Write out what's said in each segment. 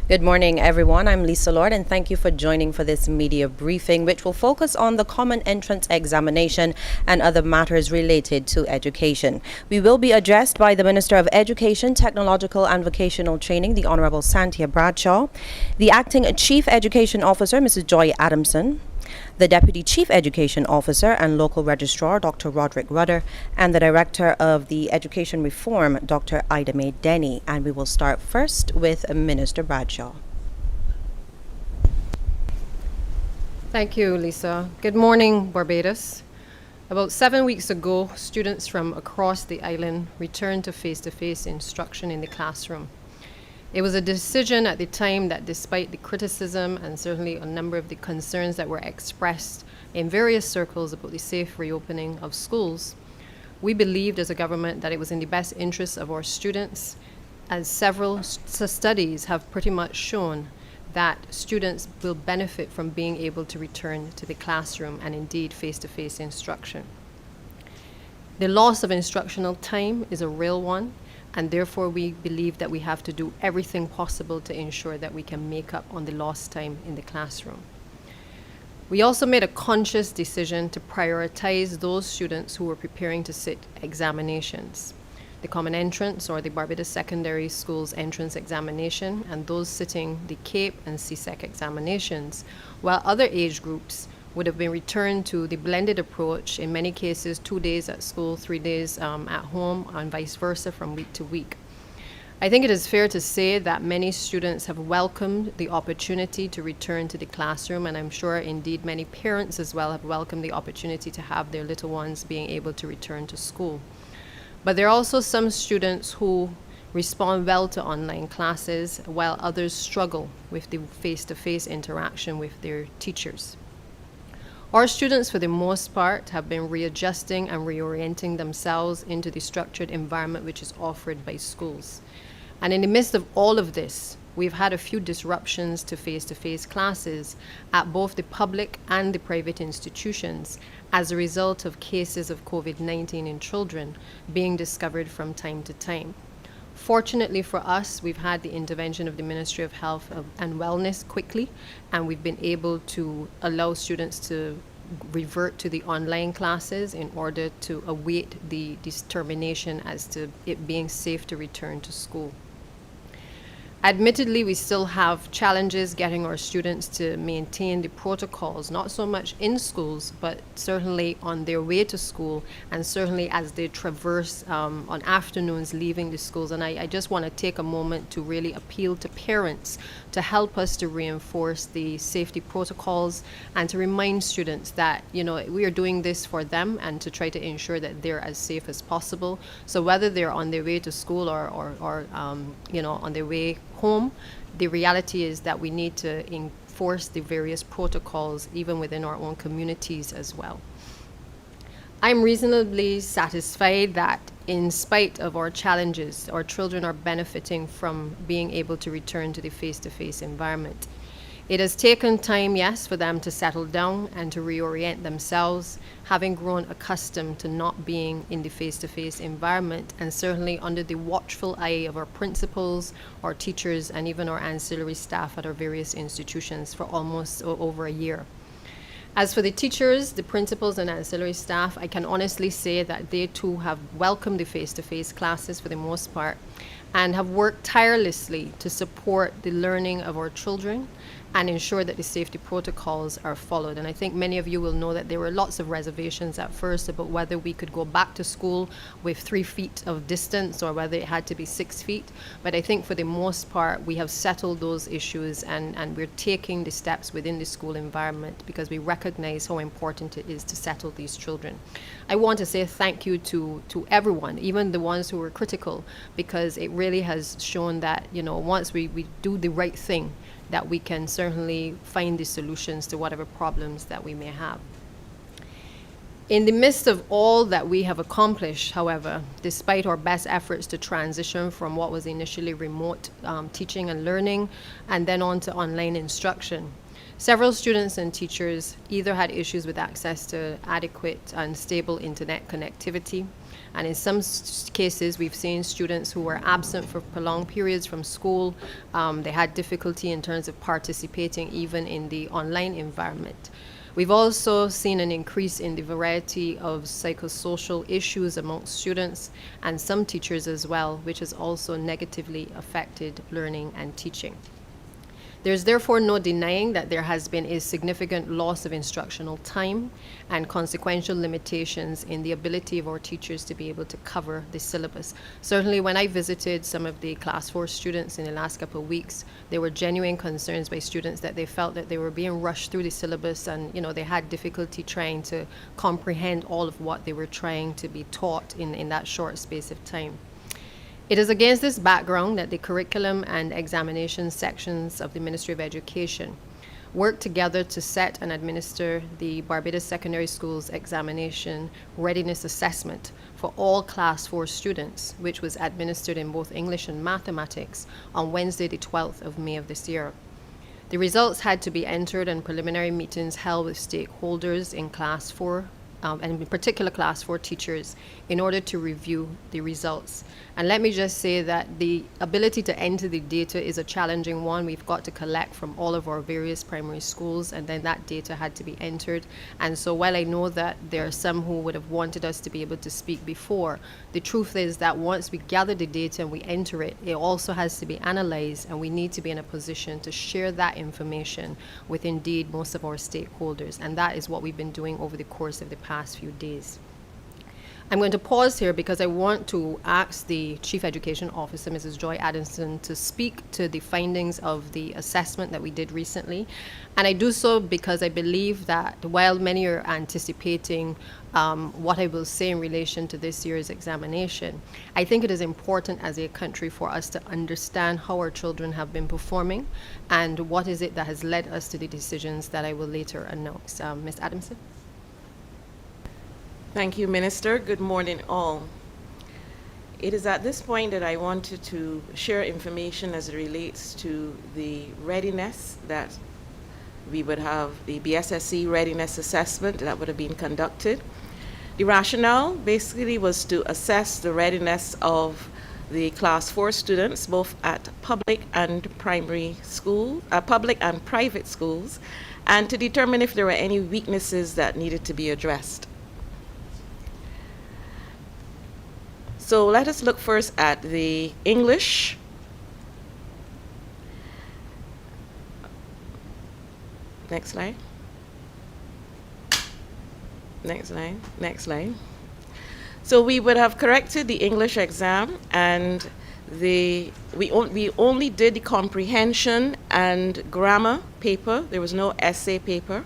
Good morning, everyone. I'm Lisa Lord, and thank you for joining for this media briefing, which will focus on the Common Entrance Examination and other matters related to education. We will be addressed by the Minister of Education, Technological and Vocational Training, the Honorable Santia Bradshaw, the Acting Chief Education Officer, Mrs. Joy Adamson, the Deputy Chief Education Officer and Local Registrar, Dr. Roderick Rudder, and the Director of the Education Reform, Dr. Ida Mae Denny. And we will start first with Minister Bradshaw. Thank you, Lisa. Good morning, Barbados. About 7 weeks ago, students from across the island returned to face-to-face instruction in the classroom. It was a decision at the time that, despite the criticism and certainly a number of the concerns that were expressed in various circles about the safe reopening of schools, we believed as a government that it was in the best interest of our students, as several studies have pretty much shown that students will benefit from being able to return to the classroom and indeed face-to-face instruction. The loss of instructional time is a real one, and therefore we believe that we have to do everything possible to ensure that we can make up on the lost time in the classroom. We also made a conscious decision to prioritize those students who were preparing to sit examinations, the Common Entrance or the Barbados Secondary Schools Entrance Examination, and those sitting the CAPE and CSEC examinations, while other age groups would have been returned to the blended approach, in many cases 2 days at school, 3 days at home, and vice versa from week to week. I think it is fair to say that many students have welcomed the opportunity to return to the classroom, and I'm sure indeed many parents as well have welcomed the opportunity to have their little ones being able to return to school. But there are also some students who respond well to online classes, while others struggle with the face-to-face interaction with their teachers. Our students, for the most part, have been readjusting and reorienting themselves into the structured environment which is offered by schools. And in the midst of all of this, we've had a few disruptions to face-to-face classes at both the public and the private institutions as a result of cases of COVID-19 in children being discovered from time to time. Fortunately for us, we've had the intervention of the Ministry of Health and Wellness quickly, and we've been able to allow students to revert to the online classes in order to await the determination as to it being safe to return to school. Admittedly, we still have challenges getting our students to maintain the protocols, not so much in schools, but certainly on their way to school, and certainly as they traverse on afternoons leaving the schools. And I just want to take a moment to really appeal to parents to help us to reinforce the safety protocols and to remind students that, we are doing this for them and to try to ensure that they're as safe as possible. So whether they're on their way to school or on their way home, the reality is that we need to enforce the various protocols even within our own communities as well. I'm reasonably satisfied that in spite of our challenges, our children are benefiting from being able to return to the face-to-face environment. It has taken time, yes, for them to settle down and to reorient themselves, having grown accustomed to not being in the face-to-face environment, and certainly under the watchful eye of our principals, our teachers, and even our ancillary staff at our various institutions for almost over a year. As for the teachers, the principals, and ancillary staff, I can honestly say that they too have welcomed the face-to-face classes for the most part and have worked tirelessly to support the learning of our children and ensure that the safety protocols are followed. And I think many of you will know that there were lots of reservations at first about whether we could go back to school with 3 feet of distance or whether it had to be 6 feet. But I think for the most part, we have settled those issues and we're taking the steps within the school environment because we recognize how important it is to settle these children. I want to say thank you to everyone, even the ones who were critical, because it really has shown that, once we do the right thing, that we can certainly find the solutions to whatever problems that we may have. In the midst of all that we have accomplished, however, despite our best efforts to transition from what was initially remote teaching and learning and then on to online instruction, several students and teachers either had issues with access to adequate and stable internet connectivity, And in some cases, we've seen students who were absent for prolonged periods from school. They had difficulty in terms of participating even in the online environment. We've also seen an increase in the variety of psychosocial issues amongst students and some teachers as well, which has also negatively affected learning and teaching. There's therefore no denying that there has been a significant loss of instructional time and consequential limitations in the ability of our teachers to be able to cover the syllabus. Certainly when I visited some of the class 4 students in the last couple of weeks, there were genuine concerns by students that they felt that they were being rushed through the syllabus, and they had difficulty trying to comprehend all of what they were trying to be taught in that short space of time. It is against this background that the curriculum and examination sections of the Ministry of Education work together to set and administer the Barbados Secondary Schools Examination Readiness Assessment for all Class 4 students, which was administered in both English and Mathematics on Wednesday, the 12th of May of this year. The results had to be entered and preliminary meetings held with stakeholders in Class 4 and in particular Class 4 teachers in order to review the results. And let me just say that the ability to enter the data is a challenging one. We've got to collect from all of our various primary schools, and then that data had to be entered. And so while I know that there are some who would have wanted us to be able to speak before, the truth is that once we gather the data and we enter it, it also has to be analyzed, and we need to be in a position to share that information with indeed most of our stakeholders. And that is what we've been doing over the course of the past few days. I'm going to pause here because I want to ask the Chief Education Officer, Mrs. Joy Adamson, to speak to the findings of the assessment that we did recently. And I do so because I believe that while many are anticipating what I will say in relation to this year's examination, I think it is important as a country for us to understand how our children have been performing and what is it that has led us to the decisions that I will later announce. Ms. Adamson? Thank you, Minister. Good morning, all. It is at this point that I wanted to share information as it relates to the readiness that we would have, the BSSE readiness assessment that would have been conducted. The rationale basically was to assess the readiness of the Class 4 students, both at public and private schools, and to determine if there were any weaknesses that needed to be addressed. So let us look first at the English. Next slide. Next slide. Next slide. So we would have corrected the English exam, and we only did the comprehension and grammar paper. There was no essay paper.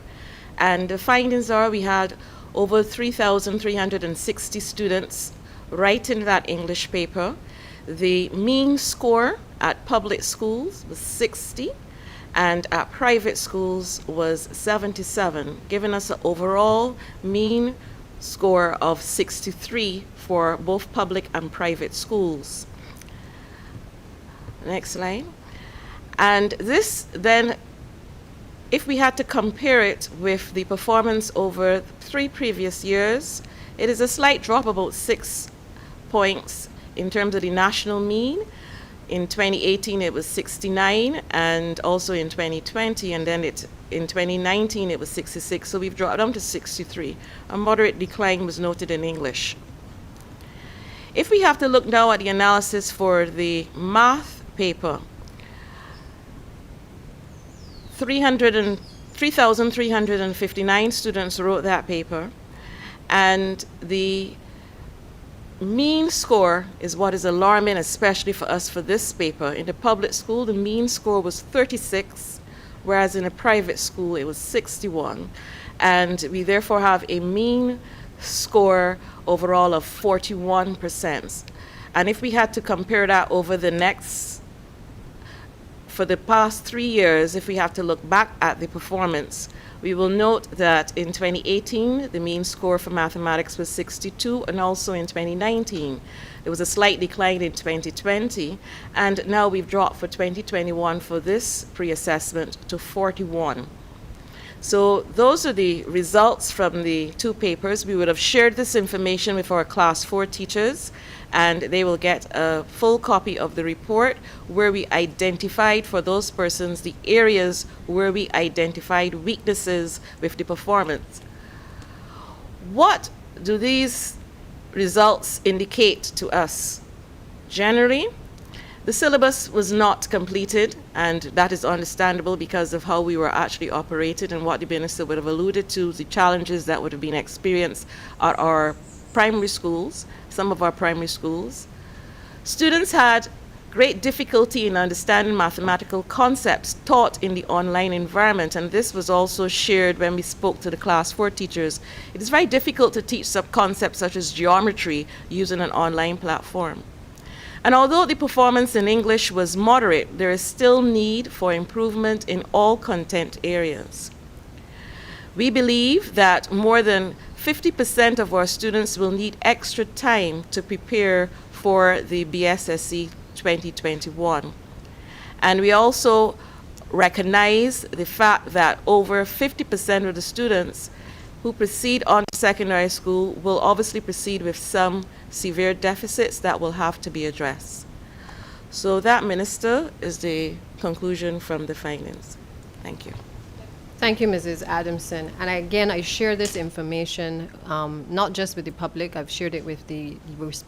And the findings are we had over 3,360 students writing that English paper. The mean score at public schools was 60, and at private schools was 77, giving us an overall mean score of 63 for both public and private schools. Next slide. And this then, if we had to compare it with the performance over 3 previous years, it is a slight drop, about 6 points in terms of the national mean. In 2018 it was 69, and also in 2020, and then in 2019 it was 66, so we've dropped down to 63. A moderate decline was noted in English. If we have to look now at the analysis for the math paper, 3,359 students wrote that paper, and the mean score is what is alarming, especially for us for this paper. In the public school, the mean score was 36, whereas in a private school it was 61. And we therefore have a mean score overall of 41%. And if we had to compare that over for the past 3 years, if we have to look back at the performance, we will note that in 2018, the mean score for mathematics was 62, and also in 2019. There was a slight decline in 2020, and now we've dropped for 2021 for this pre-assessment to 41. So those are the results from the 2 papers. We would have shared this information with our Class 4 teachers, and they will get a full copy of the report where we identified for those persons the areas where we identified weaknesses with the performance. What do these results indicate to us? Generally, the syllabus was not completed, and that is understandable because of how we were actually operated and what the minister would have alluded to, the challenges that would have been experienced at our primary schools, some of our primary schools. Students had great difficulty in understanding mathematical concepts taught in the online environment, and this was also shared when we spoke to the Class 4 teachers. It is very difficult to teach concepts such as geometry using an online platform. And although the performance in English was moderate, there is still need for improvement in all content areas. We believe that more than 50% of our students will need extra time to prepare for the BSSC 2021. And we also recognize the fact that over 50% of the students who proceed on to secondary school will obviously proceed with some severe deficits that will have to be addressed. So that, Minister, is the conclusion from the findings. Thank you. Thank you, Mrs. Adamson. And I share this information not just with the public. I've shared it with the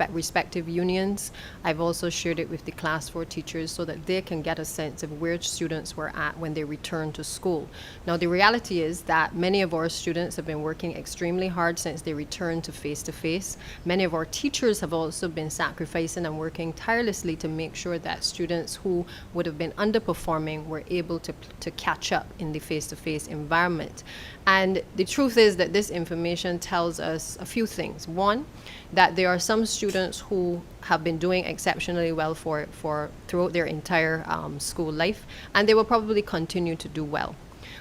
respective unions. I've also shared it with the Class 4 teachers so that they can get a sense of where students were at when they return to school. Now, the reality is that many of our students have been working extremely hard since they returned to face-to-face. Many of our teachers have also been sacrificing and working tirelessly to make sure that students who would have been underperforming were able to catch up in the face-to-face environment. And the truth is that this information tells us a few things. One, that there are some students who have been doing exceptionally well for throughout their entire school life, and they will probably continue to do well.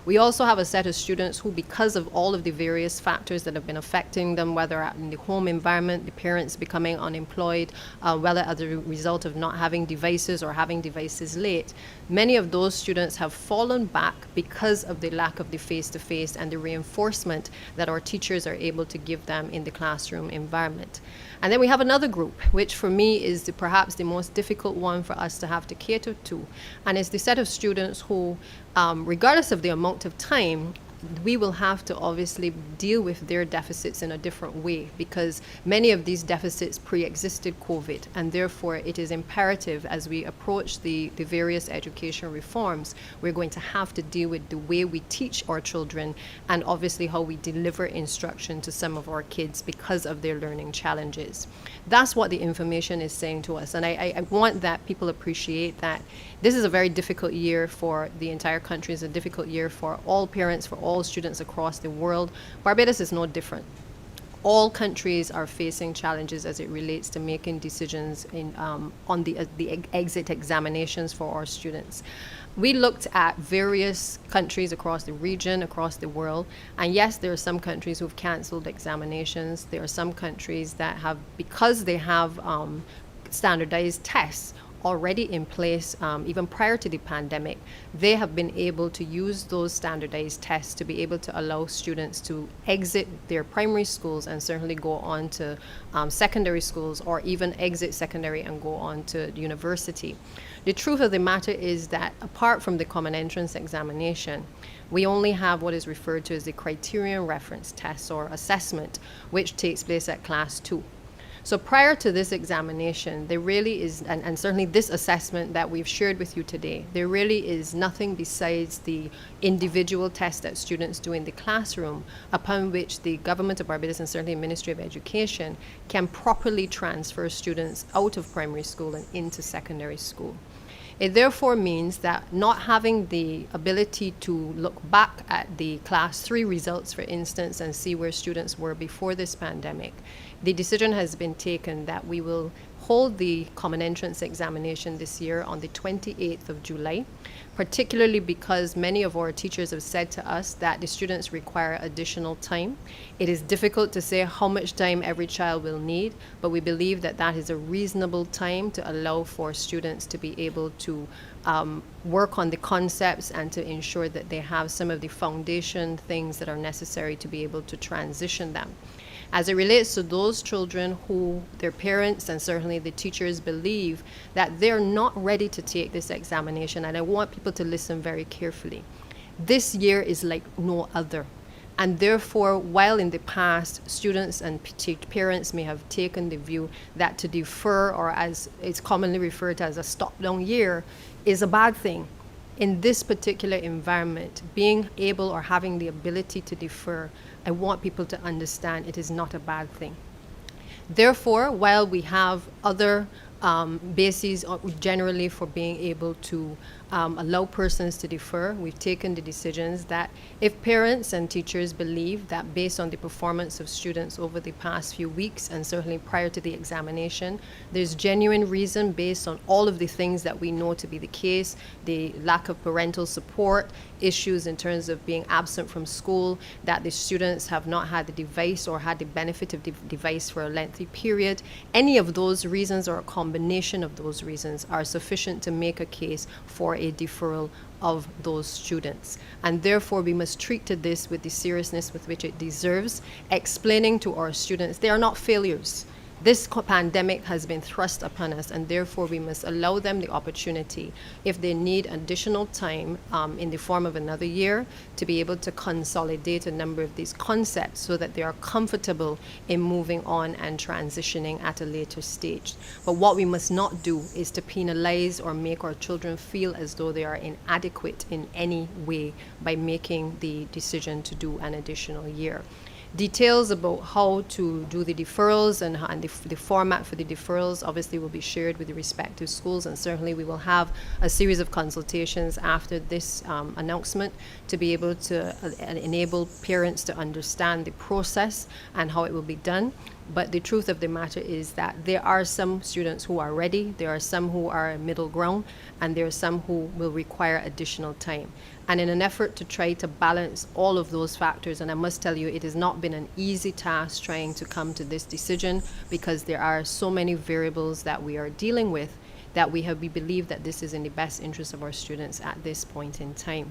We also have a set of students who, because of all of the various factors that have been affecting them, whether in the home environment, the parents becoming unemployed, whether as a result of not having devices or having devices late, many of those students have fallen back because of the lack of the face-to-face and the reinforcement that our teachers are able to give them in the classroom environment. And then we have another group, which for me is perhaps the most difficult one for us to have to cater to. And it's the set of students who, regardless of the amount of time, we will have to obviously deal with their deficits in a different way, because many of these deficits pre-existed COVID, and therefore it is imperative as we approach the various education reforms, we're going to have to deal with the way we teach our children and obviously how we deliver instruction to some of our kids because of their learning challenges. That's what the information is saying to us, and I want that people appreciate that this is a very difficult year for the entire country. It's a difficult year for all parents, for all students across the world. Barbados is no different. All countries are facing challenges as it relates to making decisions on the exit examinations for our students. We looked at various countries across the region, across the world, and yes, there are some countries who've canceled examinations. There are some countries that have, because they have standardized tests already in place, even prior to the pandemic, they have been able to use those standardized tests to be able to allow students to exit their primary schools and certainly go on to secondary schools, or even exit secondary and go on to university. The truth of the matter is that apart from the common entrance examination, we only have what is referred to as the criterion reference test or assessment, which takes place at class 2. So prior to this examination, there really is, and certainly this assessment that we've shared with you today, there really is nothing besides the individual test that students do in the classroom upon which the government of Barbados and certainly the Ministry of Education can properly transfer students out of primary school and into secondary school. It therefore means that not having the ability to look back at the class 3 results, for instance, and see where students were before this pandemic, the decision has been taken that we will hold the common entrance examination this year on the 28th of July. particularly because many of our teachers have said to us that the students require additional time. It is difficult to say how much time every child will need, but we believe that that is a reasonable time to allow for students to be able to work on the concepts and to ensure that they have some of the foundation things that are necessary to be able to transition them. As it relates to those children who their parents and certainly the teachers believe that they're not ready to take this examination, and I want people to listen very carefully. This year is like no other. And therefore, while in the past, students and parents may have taken the view that to defer, or as it's commonly referred to as a stop-down year, is a bad thing. In this particular environment, being able or having the ability to defer, I want people to understand it is not a bad thing. Therefore, while we have other bases generally for being able to allow persons to defer, we've taken the decisions that if parents and teachers believe that based on the performance of students over the past few weeks and certainly prior to the examination, there's genuine reason based on all of the things that we know to be the case, the lack of parental support, issues in terms of being absent from school, that the students have not had the device or had the benefit of the device for a lengthy period. Any of those reasons or a combination of those reasons are sufficient to make a case for a deferral of those students. And therefore, we must treat to this with the seriousness with which it deserves, explaining to our students they are not failures. This pandemic has been thrust upon us, and therefore we must allow them the opportunity, if they need additional time in the form of another year, to be able to consolidate a number of these concepts so that they are comfortable in moving on and transitioning at a later stage. But what we must not do is to penalize or make our children feel as though they are inadequate in any way by making the decision to do an additional year. Details about how to do the deferrals and the format for the deferrals obviously will be shared with the respective schools, and certainly we will have a series of consultations after this announcement to be able to enable parents to understand the process and how it will be done. But the truth of the matter is that there are some students who are ready, there are some who are middle ground, and there are some who will require additional time. And in an effort to try to balance all of those factors, and I must tell you, it has not been an easy task trying to come to this decision because there are so many variables that we are dealing with that we believe that this is in the best interest of our students at this point in time.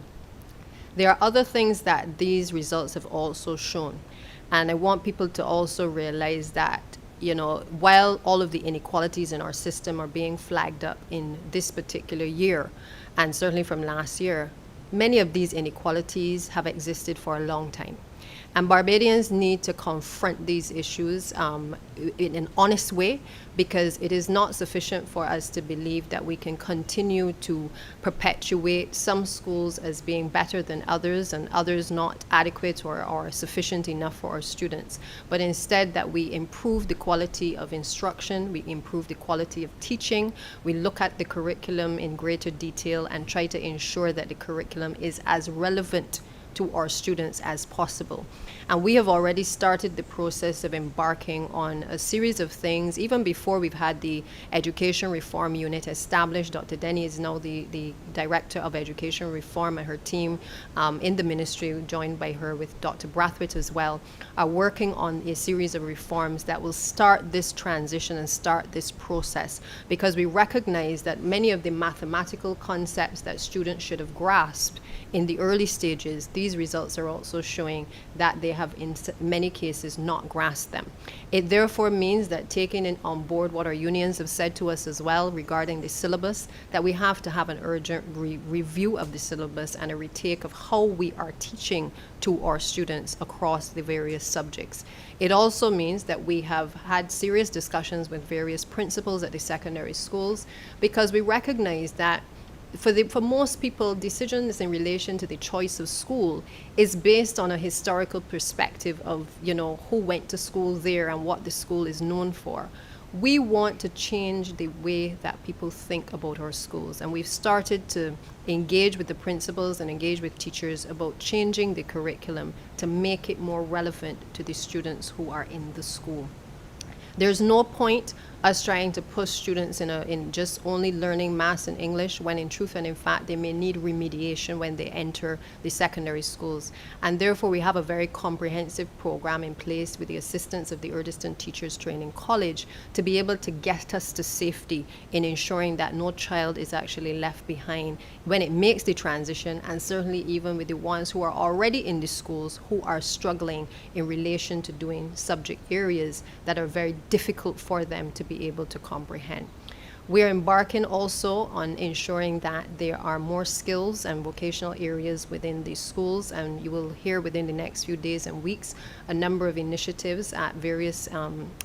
There are other things that these results have also shown. And I want people to also realize that, while all of the inequalities in our system are being flagged up in this particular year, and certainly from last year, many of these inequalities have existed for a long time. And Barbadians need to confront these issues in an honest way, because it is not sufficient for us to believe that we can continue to perpetuate some schools as being better than others and others not adequate or sufficient enough for our students. But instead that we improve the quality of instruction, we improve the quality of teaching, we look at the curriculum in greater detail and try to ensure that the curriculum is as relevant to our students as possible. And we have already started the process of embarking on a series of things. Even before we've had the Education Reform Unit established, Dr. Denny is now the Director of Education Reform, and her team in the ministry, joined by her with Dr. Brathwaite as well, are working on a series of reforms that will start this transition and start this process, because we recognize that many of the mathematical concepts that students should have grasped in the early stages, these results are also showing that they have in many cases not grasped them. It therefore means that taking on board what our unions have said to us as well regarding the syllabus, that we have to have an urgent review of the syllabus and a retake of how we are teaching to our students across the various subjects. It also means that we have had serious discussions with various principals at the secondary schools, because we recognize that for most people, decisions in relation to the choice of school is based on a historical perspective of, who went to school there and what the school is known for. We want to change the way that people think about our schools, and we've started to engage with the principals and engage with teachers about changing the curriculum to make it more relevant to the students who are in the school. There's no point us trying to push students in just only learning maths and English, when in truth and in fact they may need remediation when they enter the secondary schools. And therefore we have a very comprehensive program in place with the assistance of the Urdistan Teachers Training College to be able to get us to safety in ensuring that no child is actually left behind when it makes the transition, and certainly even with the ones who are already in the schools who are struggling in relation to doing subject areas that are very difficult for them to be able to comprehend. We're embarking also on ensuring that there are more skills and vocational areas within the schools, and you will hear within the next few days and weeks a number of initiatives at various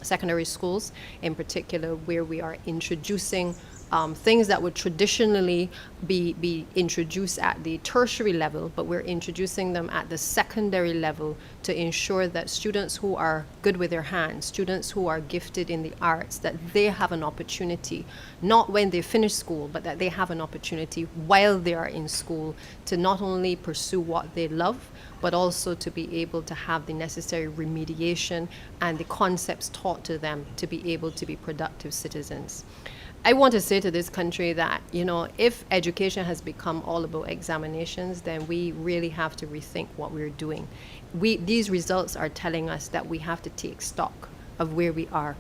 secondary schools, in particular where we are introducing things that would traditionally be introduced at the tertiary level, but we're introducing them at the secondary level to ensure that students who are good with their hands, students who are gifted in the arts, that they have an opportunity, not when they finish school, but that they have an opportunity while they are in school to not only pursue what they love, but also to be able to have the necessary remediation and the concepts taught to them to be able to be productive citizens. I want to say to this country that, if education has become all about examinations, then we really have to rethink what we're doing. These results are telling us that we have to take stock of where we are.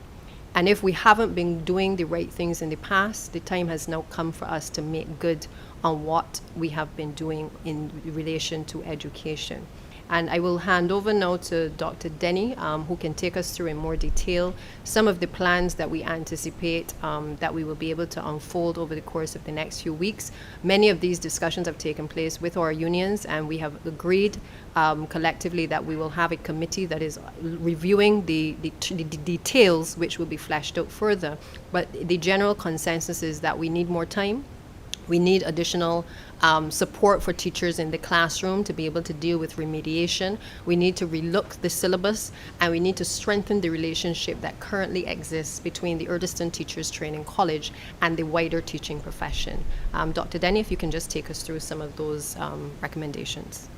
And if we haven't been doing the right things in the past, the time has now come for us to make good on what we have been doing in relation to education. And I will hand over now to Dr. Denny, who can take us through in more detail some of the plans that we anticipate that we will be able to unfold over the course of the next few weeks. Many of these discussions have taken place with our unions, and we have agreed collectively that we will have a committee that is reviewing the details, which will be fleshed out further. But the general consensus is that we need more time. We need additional support for teachers in the classroom to be able to deal with remediation. We need to relook the syllabus, and we need to strengthen the relationship that currently exists between the Urdistan Teachers Training College and the wider teaching profession. Dr. Denny, if you can just take us through some of those recommendations.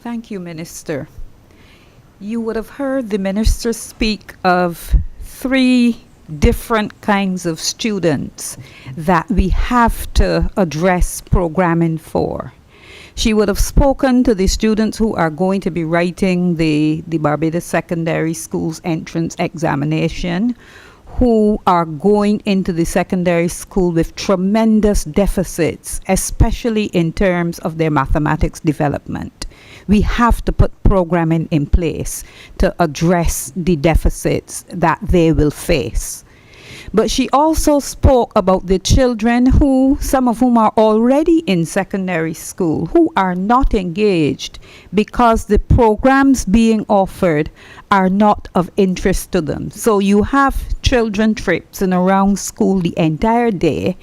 Thank you, Minister. You would have heard the Minister speak of 3 different kinds of students that we have to address programming for. She would have spoken to the students who are going to be writing the Barbados Secondary Schools entrance examination, who are going into the secondary school with tremendous deficits, especially in terms of their mathematics development. We have to put programming in place to address the deficits that they will face. But she also spoke about the children who, some of whom are already in secondary school, who are not engaged because the programs being offered are not of interest to them. So you have children traipsing around school the entire day,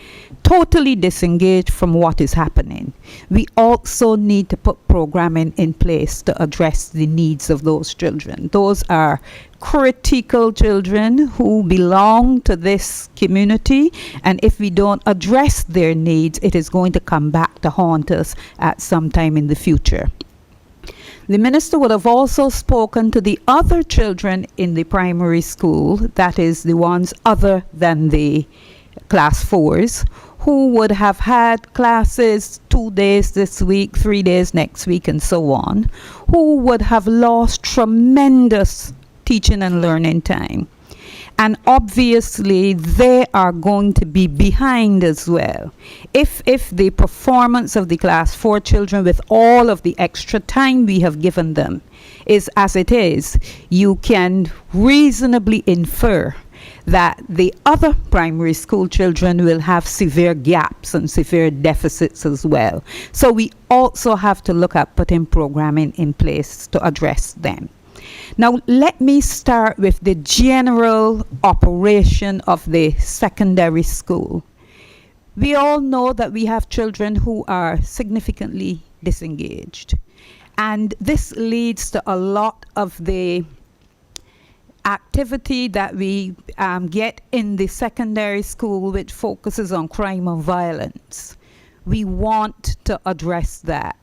totally disengaged from what is happening. We also need to put programming in place to address the needs of those children. Those are critical children who belong to this community, and if we don't address their needs, it is going to come back to haunt us at some time in the future. The minister would have also spoken to the other children in the primary school, that is the ones other than the class 4s, who would have had classes 2 days this week, 3 days next week, and so on, who would have lost tremendous teaching and learning time. And obviously they are going to be behind as well. If the performance of the class 4 children with all of the extra time we have given them is as it is, you can reasonably infer that the other primary school children will have severe gaps and severe deficits as well. So we also have to look at putting programming in place to address them. Now, let me start with the general operation of the secondary school. We all know that we have children who are significantly disengaged, and this leads to a lot of the activity that we get in the secondary school, which focuses on crime and violence. We want to address that.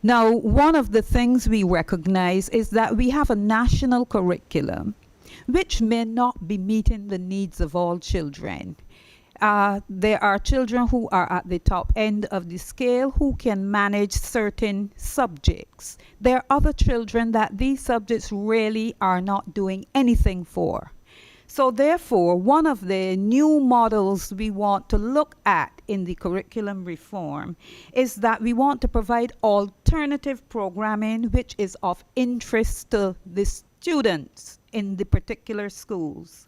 Now, one of the things we recognize is that we have a national curriculum which may not be meeting the needs of all children. There are children who are at the top end of the scale who can manage certain subjects. There are other children that these subjects really are not doing anything for. So therefore, one of the new models we want to look at in the curriculum reform is that we want to provide alternative programming which is of interest to the students in the particular schools.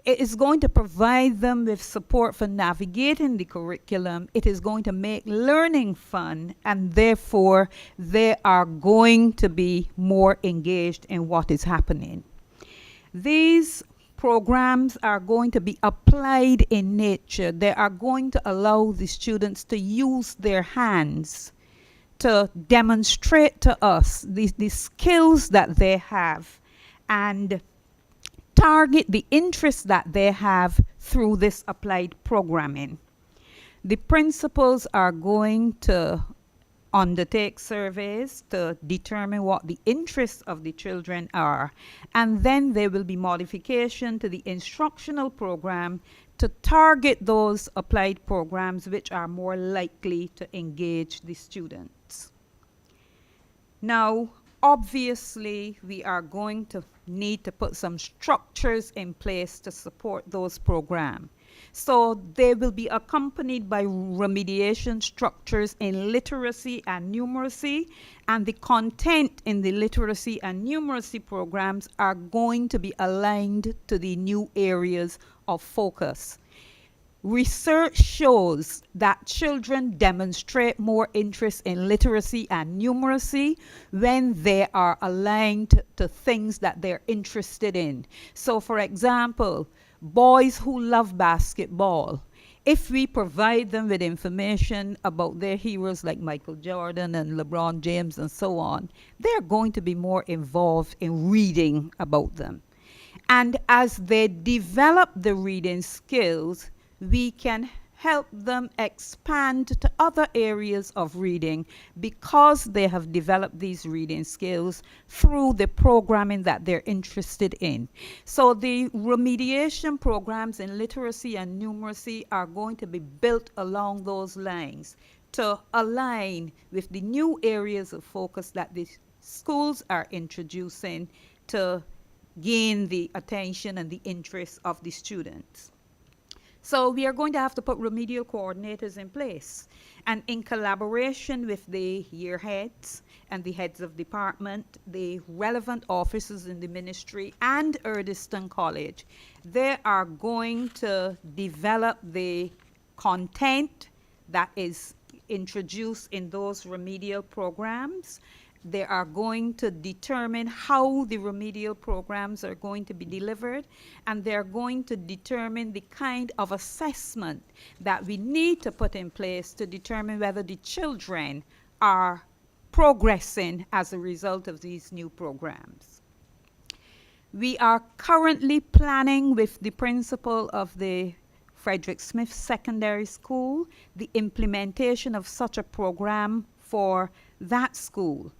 It is going to provide them with support for navigating the curriculum. It is going to make learning fun, and therefore they are going to be more engaged in what is happening. These programs are going to be applied in nature. They are going to allow the students to use their hands to demonstrate to us the skills that they have and target the interests that they have through this applied programming. The principals are going to undertake surveys to determine what the interests of the children are, and then there will be modification to the instructional program to target those applied programs which are more likely to engage the students. Now, obviously, we are going to need to put some structures in place to support those programs. So they will be accompanied by remediation structures in literacy and numeracy, and the content in the literacy and numeracy programs are going to be aligned to the new areas of focus. Research shows that children demonstrate more interest in literacy and numeracy when they are aligned to things that they're interested in. So, for example, boys who love basketball, if we provide them with information about their heroes like Michael Jordan and LeBron James and so on, they're going to be more involved in reading about them. And as they develop the reading skills, we can help them expand to other areas of reading because they have developed these reading skills through the programming that they're interested in. So the remediation programs in literacy and numeracy are going to be built along those lines to align with the new areas of focus that the schools are introducing to gain the attention and the interest of the students. So we are going to have to put remedial coordinators in place. And in collaboration with the year heads and the heads of department, the relevant officers in the ministry and Erdiston College, they are going to develop the content that is introduced in those remedial programs. They are going to determine how the remedial programs are going to be delivered, and they're going to determine the kind of assessment that we need to put in place to determine whether the children are progressing as a result of these new programs. We are currently planning with the principal of the Frederick Smith Secondary School the implementation of such a program for that school.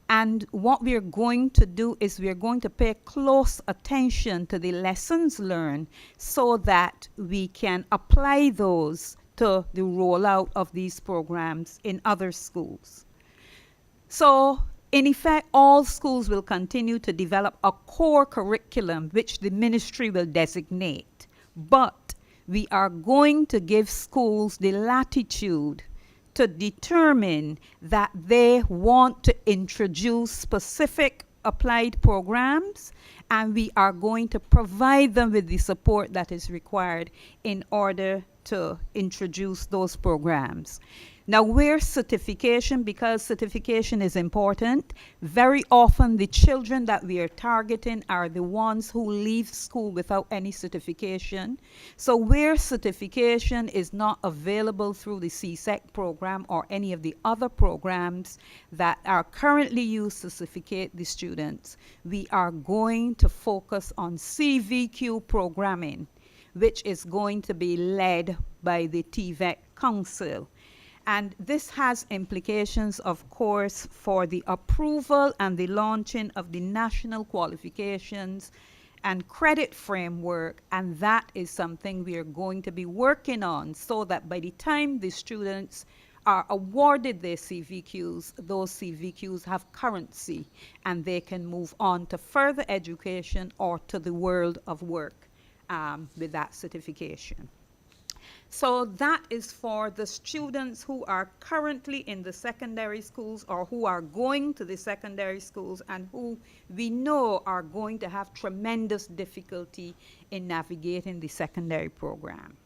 And what we're going to do is we're going to pay close attention to the lessons learned so that we can apply those to the rollout of these programs in other schools. So, in effect, all schools will continue to develop a core curriculum which the ministry will designate. But we are going to give schools the latitude to determine that they want to introduce specific applied programs, and we are going to provide them with the support that is required in order to introduce those programs. Now, where certification, because certification is important, very often the children that we are targeting are the ones who leave school without any certification. So where certification is not available through the CSEC program or any of the other programs that are currently used to certificate the students, we are going to focus on CVQ programming, which is going to be led by the TVEC Council. And this has implications, of course, for the approval and the launching of the national qualifications and credit framework, and that is something we are going to be working on so that by the time the students are awarded their CVQs, those CVQs have currency and they can move on to further education or to the world of work with that certification. So that is for the students who are currently in the secondary schools or who are going to the secondary schools and who we know are going to have tremendous difficulty in navigating the secondary program.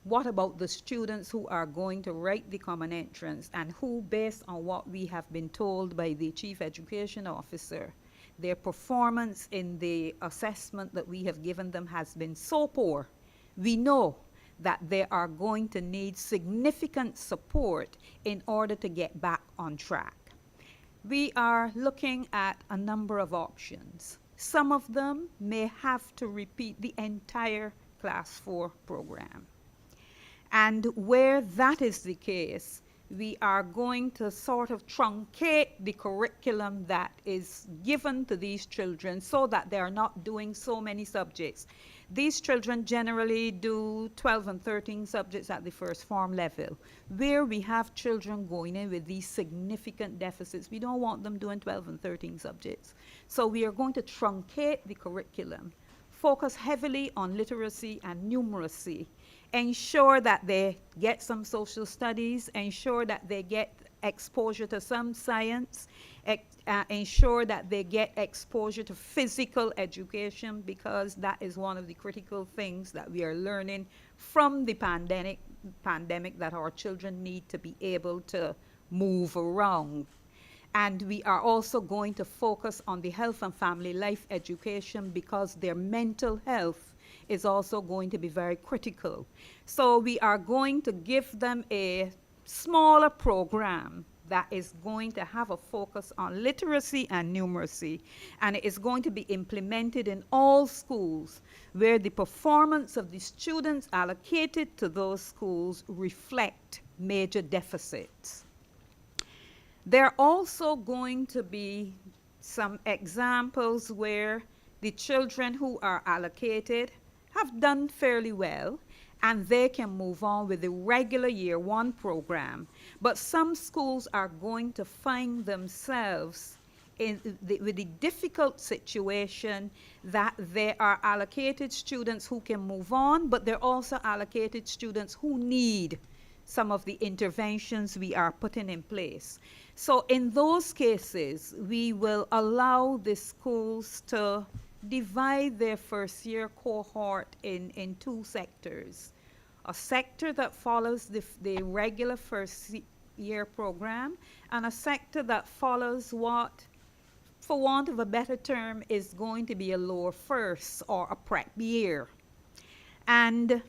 What about the students who are going to write the common entrance and who, based on what we have been told by the Chief Education Officer, their performance in the assessment that we have given them has been so poor? We know that they are going to need significant support in order to get back on track. We are looking at a number of options. Some of them may have to repeat the entire Class 4 program. And where that is the case, we are going to sort of truncate the curriculum that is given to these children so that they are not doing so many subjects. These children generally do 12 and 13 subjects at the first form level. Where we have children going in with these significant deficits, we don't want them doing 12 and 13 subjects. So we are going to truncate the curriculum, focus heavily on literacy and numeracy, ensure that they get some social studies, ensure that they get exposure to some science, ensure that they get exposure to physical education, because that is one of the critical things that we are learning from the pandemic, that our children need to be able to move around. And we are also going to focus on the health and family life education because their mental health is also going to be very critical. So we are going to give them a smaller program that is going to have a focus on literacy and numeracy, and it is going to be implemented in all schools where the performance of the students allocated to those schools reflect major deficits. There are also going to be some examples where the children who are allocated have done fairly well and they can move on with the regular year 1 program. But some schools are going to find themselves with the difficult situation that there are allocated students who can move on, but there are also allocated students who need some of the interventions we are putting in place. So in those cases, we will allow the schools to divide their first year cohort in 2 sectors. A sector that follows the regular first year program, and a sector that follows what, for want of a better term, is going to be a lower first or a prep year. And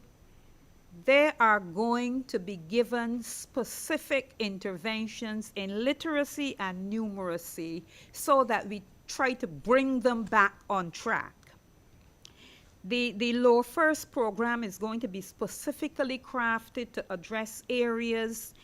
they are going to be given specific interventions in literacy and numeracy so that we try to bring them back on track. The lower first program is going to be specifically crafted to address areas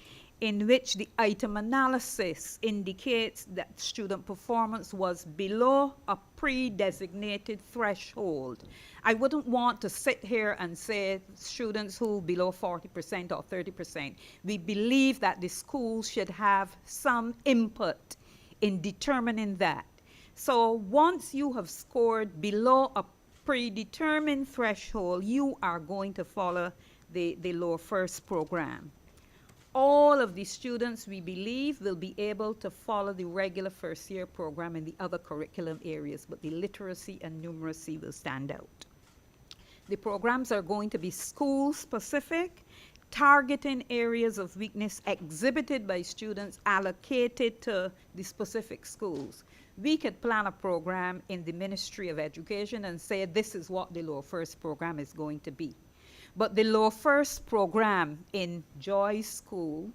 in which the item analysis indicates that student performance was below a pre-designated threshold. I wouldn't want to sit here and say students who below 40% or 30%. We believe that the schools should have some input in determining that. So once you have scored below a predetermined threshold, you are going to follow the lower first program. All of the students, we believe, will be able to follow the regular first year program in the other curriculum areas, but the literacy and numeracy will stand out. The programs are going to be school specific, targeting areas of weakness exhibited by students allocated to the specific schools. We could plan a program in the Ministry of Education and say this is what the lower first program is going to be. But the lower first program in Joy's school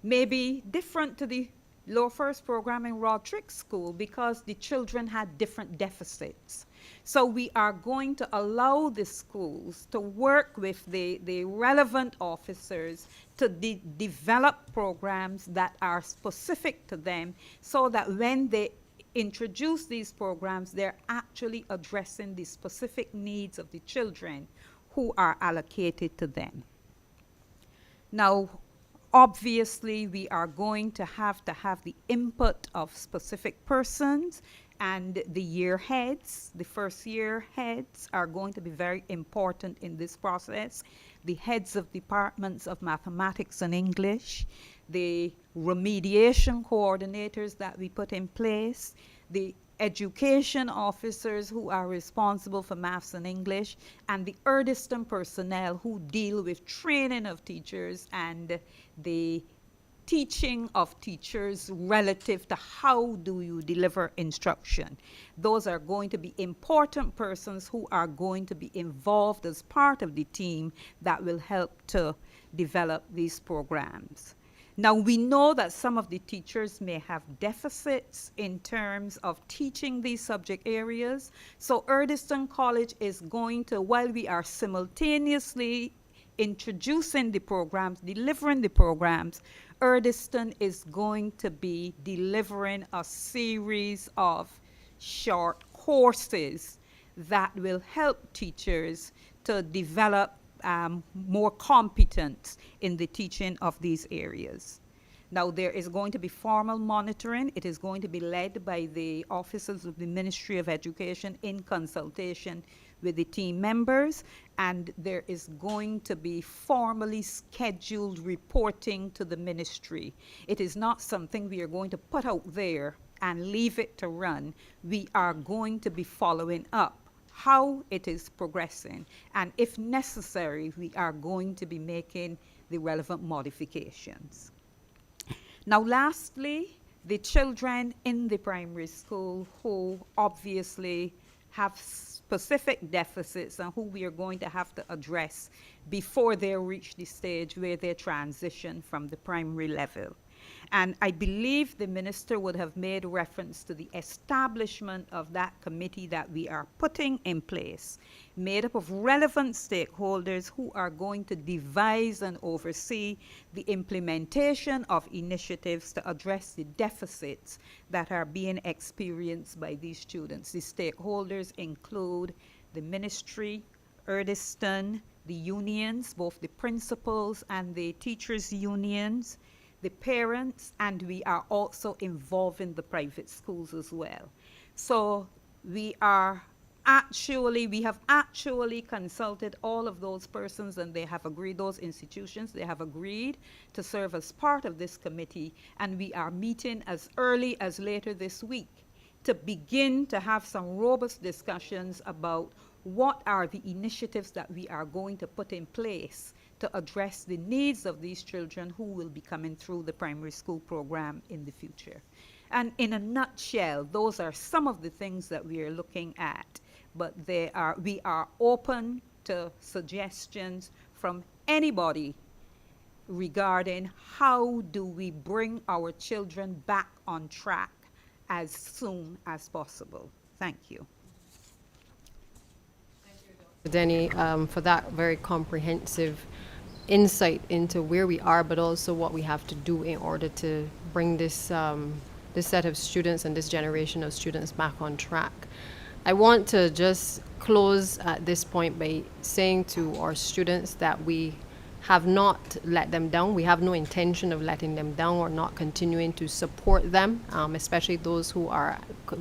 may be different to the lower first program in Roderick's school because the children had different deficits. So we are going to allow the schools to work with the relevant officers to develop programs that are specific to them so that when they introduce these programs, they're actually addressing the specific needs of the children who are allocated to them. Now, obviously, we are going to have the input of specific persons, and the year heads, the first year heads, are going to be very important in this process. The heads of departments of mathematics and English, the remediation coordinators that we put in place, the education officers who are responsible for maths and English, and the Erdiston personnel who deal with training of teachers and the teaching of teachers relative to how do you deliver instruction. Those are going to be important persons who are going to be involved as part of the team that will help to develop these programs. Now, we know that some of the teachers may have deficits in terms of teaching these subject areas. So Erdiston College is going to, while we are simultaneously introducing the programs, delivering the programs, Erdiston is going to be delivering a series of short courses that will help teachers to develop more competence in the teaching of these areas. Now, there is going to be formal monitoring. It is going to be led by the officers of the Ministry of Education in consultation with the team members, and there is going to be formally scheduled reporting to the ministry. It is not something we are going to put out there and leave it to run. We are going to be following up how it is progressing, and if necessary, we are going to be making the relevant modifications. Now, lastly, the children in the primary school who obviously have specific deficits and who we are going to have to address before they reach the stage where they transition from the primary level. And I believe the minister would have made reference to the establishment of that committee that we are putting in place, made up of relevant stakeholders who are going to devise and oversee the implementation of initiatives to address the deficits that are being experienced by these students. The stakeholders include the ministry, Erdiston, the unions, both the principals and the teachers' unions, the parents, and we are also involving the private schools as well. So we have actually consulted all of those persons, and they have agreed, those institutions, they have agreed to serve as part of this committee, and we are meeting as early as later this week to begin to have some robust discussions about what are the initiatives that we are going to put in place to address the needs of these children who will be coming through the primary school program in the future. And in a nutshell, those are some of the things that we are looking at, but we are open to suggestions from anybody regarding how do we bring our children back on track as soon as possible. Thank you. Denny, for that very comprehensive insight into where we are, but also what we have to do in order to bring this this set of students and this generation of students back on track. I want to just close at this point by saying to our students that we have not let them down. We have no intention of letting them down or not continuing to support them, especially those who are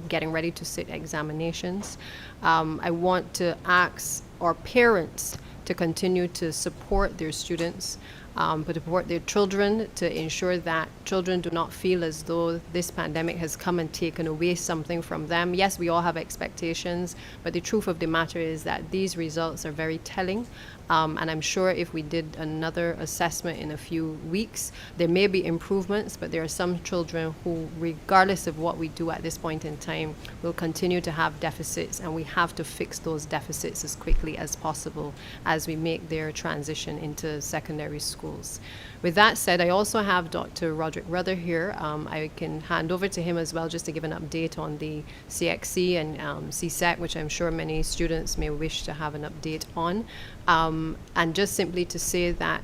getting ready to sit examinations. I want to ask our parents to continue to support their students, but support their children, to ensure that children do not feel as though this pandemic has come and taken away something from them. Yes, we all have expectations, but the truth of the matter is that these results are very telling. And I'm sure if we did another assessment in a few weeks, there may be improvements, but there are some children who, regardless of what we do at this point in time, will continue to have deficits, and we have to fix those deficits as quickly as possible as we make their transition into secondary schools. With that said, I also have Dr. Roderick Ruther here. I can hand over to him as well just to give an update on the CXC and CSEC, which I'm sure many students may wish to have an update on. And just simply to say that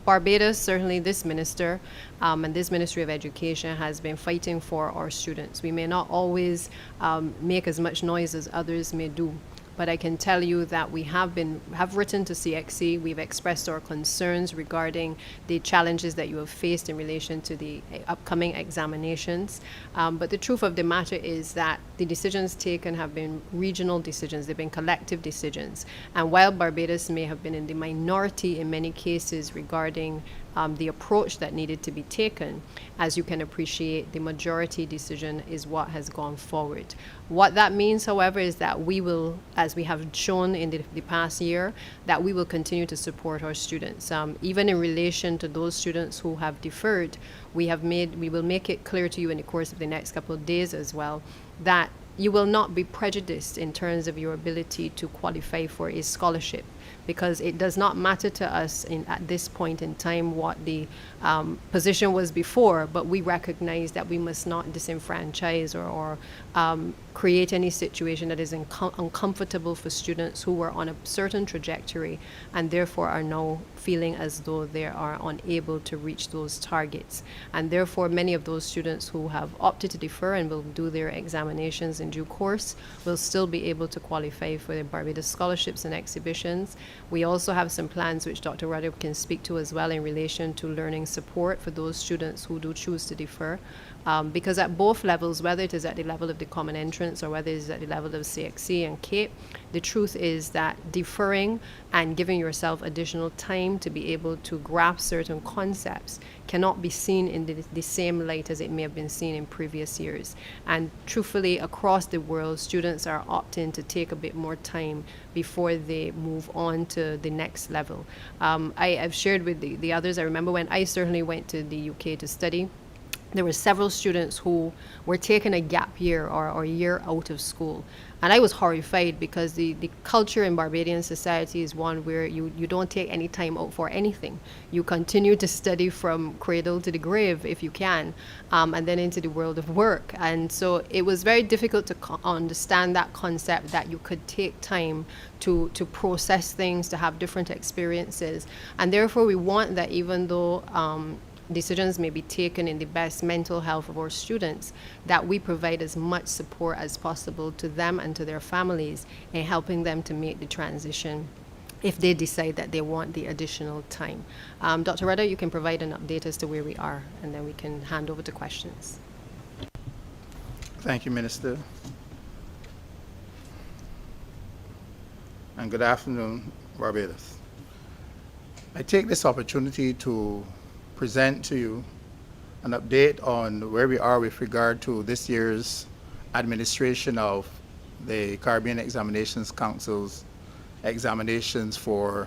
Barbados, certainly this minister and this Ministry of Education has been fighting for our students. We may not always make as much noise as others may do, but I can tell you that we have written to CXC. We've expressed our concerns regarding the challenges that you have faced in relation to the upcoming examinations. But the truth of the matter is that the decisions taken have been regional decisions. They've been collective decisions. And while Barbados may have been in the minority in many cases regarding the approach that needed to be taken, as you can appreciate, the majority decision is what has gone forward. What that means, however, is that we will, as we have shown in the past year, that we will continue to support our students. Even in relation to those students who have deferred, we will make it clear to you in the course of the next couple of days as well, that you will not be prejudiced in terms of your ability to qualify for a scholarship, because it does not matter to us at this point in time what the position was before, but we recognize that we must not disenfranchise or create any situation that is uncomfortable for students who were on a certain trajectory and therefore are now feeling as though they are unable to reach those targets. And therefore, many of those students who have opted to defer and will do their examinations in due course will still be able to qualify for the Barbados scholarships and exhibitions. We also have some plans which Dr. Rudder can speak to as well in relation to learning support for those students who do choose to defer. Because at both levels, whether it is at the level of the Common Entrance or whether it is at the level of CXC and CAPE, the truth is that deferring and giving yourself additional time to be able to grasp certain concepts cannot be seen in the same light as it may have been seen in previous years. And truthfully, across the world, students are opting to take a bit more time before they move on to the next level. I've shared with the others, I remember when I certainly went to the UK to study, there were several students who were taking a gap year or a year out of school. And I was horrified because the culture in Barbadian society is one where you don't take any time out for anything. You continue to study from cradle to the grave if you can, and then into the world of work. And so it was very difficult to understand that concept that you could take time to process things, to have different experiences. And therefore we want that even though decisions may be taken in the best mental health of our students, that we provide as much support as possible to them and to their families in helping them to make the transition if they decide that they want the additional time. Dr. Rudder, you can provide an update as to where we are, and then we can hand over to questions. Thank you, Minister. And good afternoon, Barbados. I take this opportunity to present to you an update on where we are with regard to this year's administration of the Caribbean Examinations Council's examinations for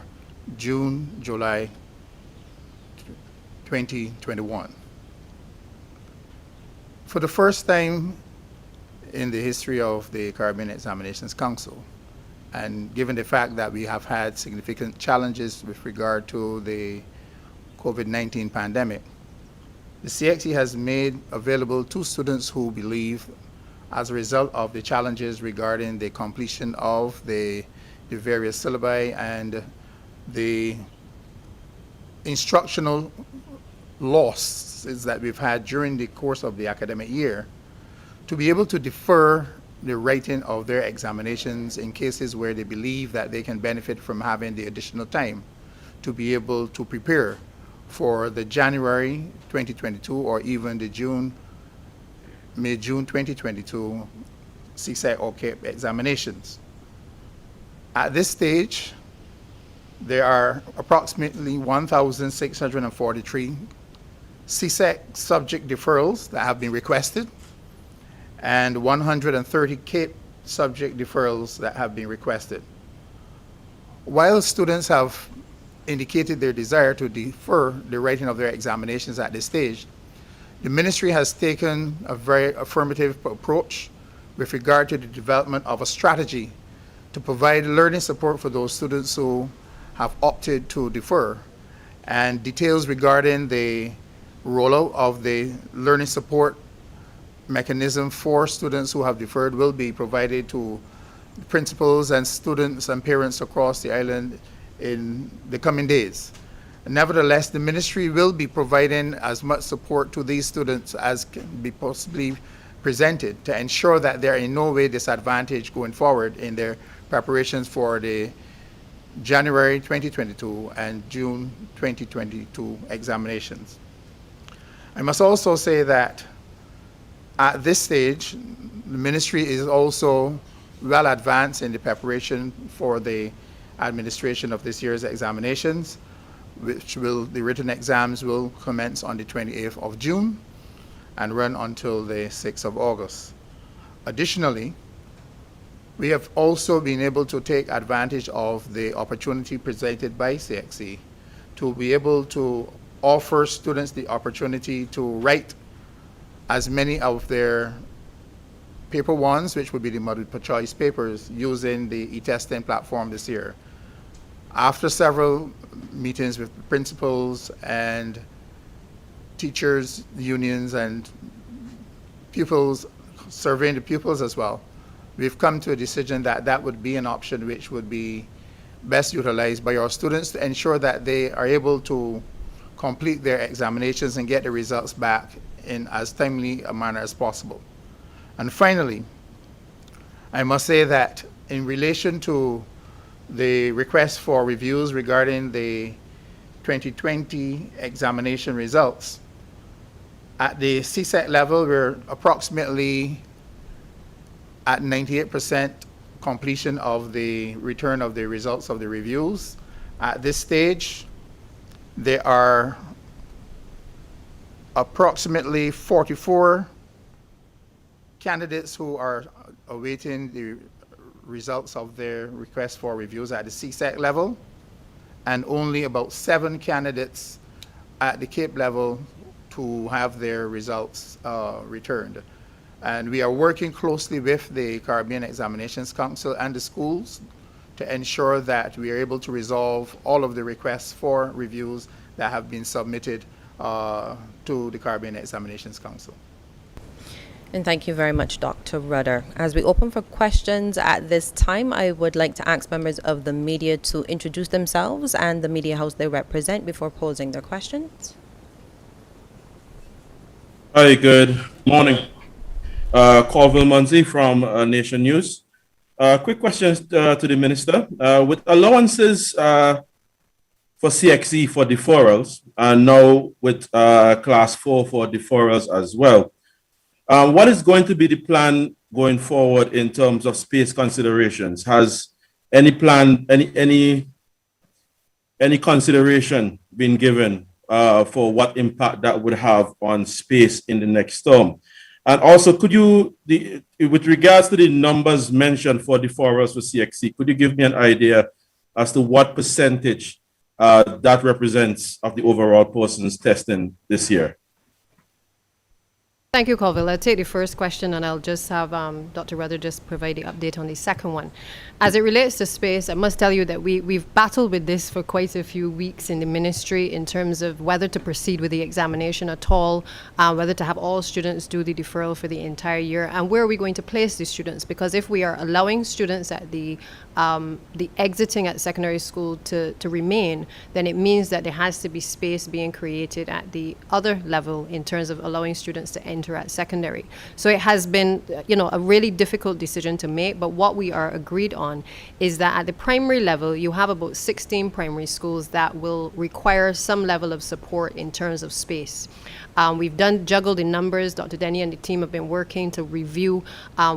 June, July 2021. For the first time in the history of the Caribbean Examinations Council, and given the fact that we have had significant challenges with regard to the COVID-19 pandemic, the CXE has made available to students who believe, as a result of the challenges regarding the completion of the various syllabi and the instructional losses that we've had during the course of the academic year, to be able to defer the writing of their examinations in cases where they believe that they can benefit from having the additional time to be able to prepare for the January 2022 or even the May-June 2022 CSEC or CAPE examinations. At this stage, there are approximately 1,643 CSEC subject deferrals that have been requested and 130 CAPE subject deferrals that have been requested. While students have indicated their desire to defer the writing of their examinations at this stage, the ministry has taken a very affirmative approach with regard to the development of a strategy to provide learning support for those students who have opted to defer, and details regarding the rollout of the learning support mechanism for students who have deferred will be provided to principals and students and parents across the island in the coming days. Nevertheless, the ministry will be providing as much support to these students as can be possibly presented to ensure that they are in no way disadvantaged going forward in their preparations for the January 2022 and June 2022 examinations. I must also say that at this stage, the ministry is also well advanced in the preparation for the administration of this year's examinations, the written exams will commence on the 28th of June and run until the 6th of August. Additionally, we have also been able to take advantage of the opportunity presented by CXC to be able to offer students the opportunity to write as many of their paper ones, which would be the multiple choice papers, using the e-testing platform this year. After several meetings with principals and teachers, unions, and pupils, surveying the pupils as well, we've come to a decision that that would be an option which would be best utilized by our students to ensure that they are able to complete their examinations and get the results back in as timely a manner as possible. And finally, I must say that in relation to the request for reviews regarding the 2020 examination results, at the CSEC level, we're approximately at 98% completion of the return of the results of the reviews. At this stage, there are approximately 44 candidates who are awaiting the results of their request for reviews at the CSEC level, and only about 7 candidates at the CAPE level to have their results returned. And we are working closely with the Caribbean Examinations Council and the schools to ensure that we are able to resolve all of the requests for reviews that have been submitted to the Caribbean Examinations Council. And thank you very much, Dr. Rudder. As we open for questions at this time, I would like to ask members of the media to introduce themselves and the media house they represent before posing their questions. Hi, good morning. Colville Munzi from Nation News. Quick questions to the minister. With allowances for CXE for deferrals, and now with class 4 for deferrals as well, what is going to be the plan going forward in terms of space considerations? Has any plan, any consideration been given for what impact that would have on space in the next term? And also, could you, with regards to the numbers mentioned for deferrals for CXC, could you give me an idea as to what percentage that represents of the overall persons testing this year? Thank you, Colville. I'll take the first question and I'll just have Dr. Rudder just provide the update on the second one. As it relates to space, I must tell you that we've battled with this for quite a few weeks in the ministry in terms of whether to proceed with the examination at all, whether to have all students do the deferral for the entire year, and where are we going to place these students? Because if we are allowing students at the exiting at secondary school to remain, then it means that there has to be space being created at the other level in terms of allowing students to enter at secondary. So it has been, a really difficult decision to make, but what we are agreed on is that at the primary level, you have about 16 primary schools that will require some level of support in terms of space. We've juggled the numbers. Dr. Denny and the team have been working to review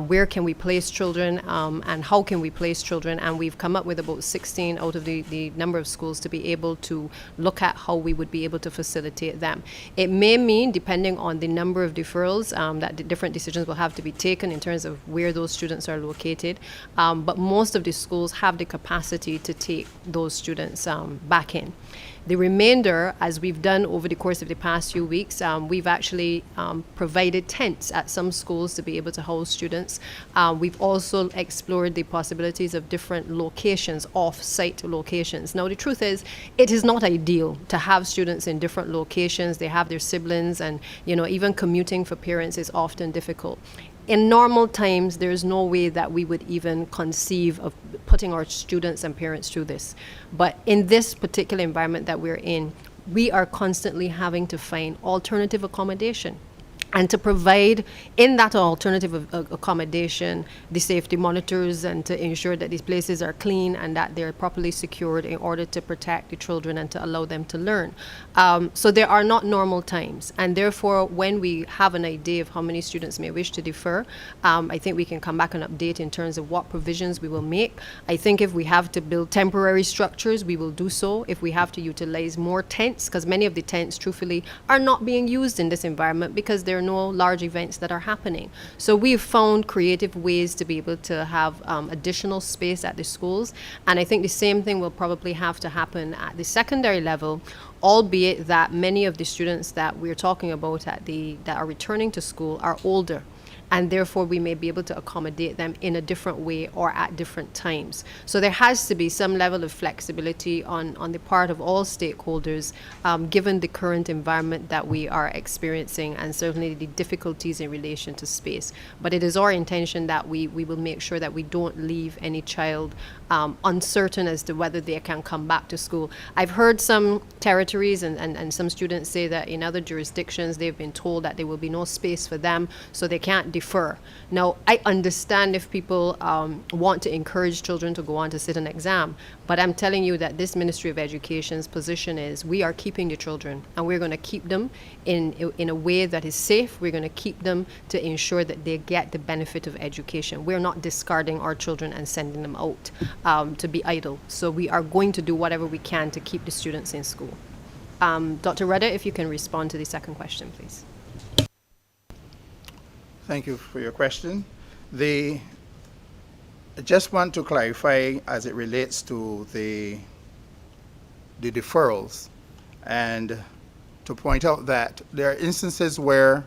where can we place children and how can we place children, and we've come up with about 16 out of the number of schools to be able to look at how we would be able to facilitate them. It may mean, depending on the number of deferrals, that the different decisions will have to be taken in terms of where those students are located, but most of the schools have the capacity to take those students back in. The remainder, as we've done over the course of the past few weeks, we've actually provided tents at some schools to be able to house students. We've also explored the possibilities of different locations, off-site locations. Now, the truth is, it is not ideal to have students in different locations. They have their siblings, and even commuting for parents is often difficult. In normal times, there's no way that we would even conceive of putting our students and parents through this. But in this particular environment that we're in, we are constantly having to find alternative accommodation and to provide in that alternative accommodation the safety monitors and to ensure that these places are clean and that they're properly secured in order to protect the children and to allow them to learn. So there are not normal times, and therefore when we have an idea of how many students may wish to defer, I think we can come back and update in terms of what provisions we will make. I think if we have to build temporary structures, we will do so. If we have to utilize more tents, because many of the tents truthfully are not being used in this environment because they're no large events that are happening. So we've found creative ways to be able to have additional space at the schools. And I think the same thing will probably have to happen at the secondary level, albeit that many of the students that we're talking about that are returning to school are older. And therefore we may be able to accommodate them in a different way or at different times. So there has to be some level of flexibility on the part of all stakeholders, given the current environment that we are experiencing and certainly the difficulties in relation to space. But it is our intention that we will make sure that we don't leave any child uncertain as to whether they can come back to school. I've heard some territories and some students say that in other jurisdictions they've been told that there will be no space for them, so they can't defer. Now, I understand if people want to encourage children to go on to sit an exam, but I'm telling you that this Ministry of Education's position is we are keeping the children, and we're going to keep them in a way that is safe. We're going to keep them to ensure that they get the benefit of education. We're not discarding our children and sending them out to be idle. So we are going to do whatever we can to keep the students in school. Dr. Rudder, if you can respond to the second question, please. Thank you for your question. I just want to clarify as it relates to the deferrals, and to point out that there are instances where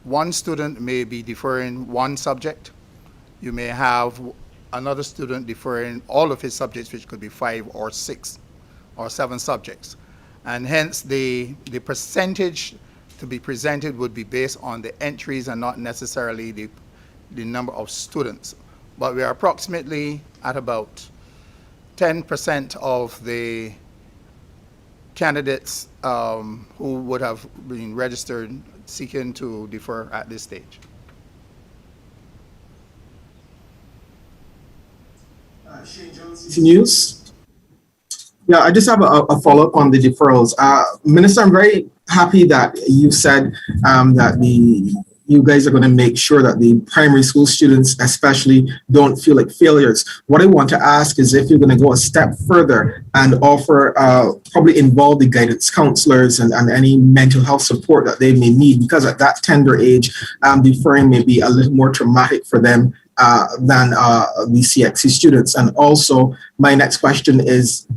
one student may be deferring one subject. You may have another student deferring all of his subjects, which could be 5 or 6 or 7 subjects. And hence the percentage to be presented would be based on the entries and not necessarily the number of students. But we are approximately at about 10% of the candidates who would have been registered seeking to defer at this stage. News. Yeah, I just have a follow-up on the deferrals. Minister, I'm very happy that you said that you guys are going to make sure that the primary school students especially don't feel like failures. What I want to ask is if you're going to go a step further and offer, probably involve the guidance counselors and any mental health support that they may need, because at that tender age, deferring may be a little more traumatic for them than the CXC students. And also, my next question is,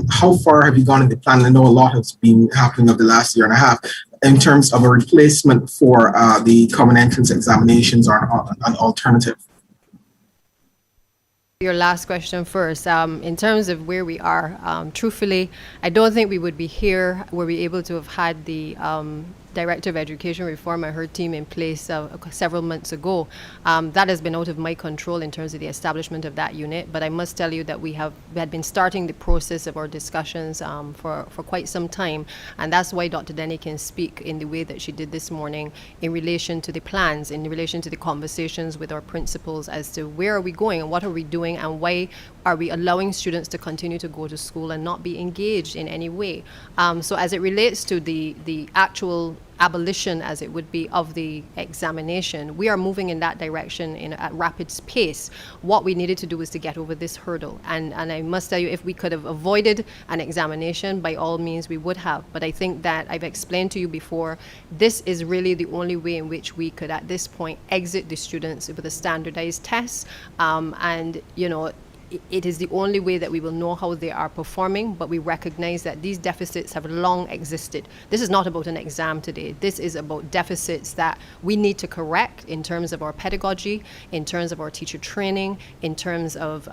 how far have you gone in the plan? I know a lot has been happening over the last year and a half in terms of a replacement for the common entrance examinations or an alternative. Your last question first. In terms of where we are, truthfully, I don't think we would be here were we able to have had the Director of Education Reform and her team in place several months ago. That has been out of my control in terms of the establishment of that unit, but I must tell you that we had been starting the process of our discussions for quite some time, and that's why Dr. Denny can speak in the way that she did this morning in relation to the plans, in relation to the conversations with our principals as to where are we going and what are we doing and why are we allowing students to continue to go to school and not be engaged in any way. So as it relates to the actual abolition, as it would be, of the examination, we are moving in that direction at rapid pace. What we needed to do was to get over this hurdle, and I must tell you, if we could have avoided an examination, by all means we would have. But I think that I've explained to you before, this is really the only way in which we could at this point exit the students with a standardized test, and it is the only way that we will know how they are performing, but we recognize that these deficits have long existed. This is not about an exam today. This is about deficits that we need to correct in terms of our pedagogy, in terms of our teacher training, in terms of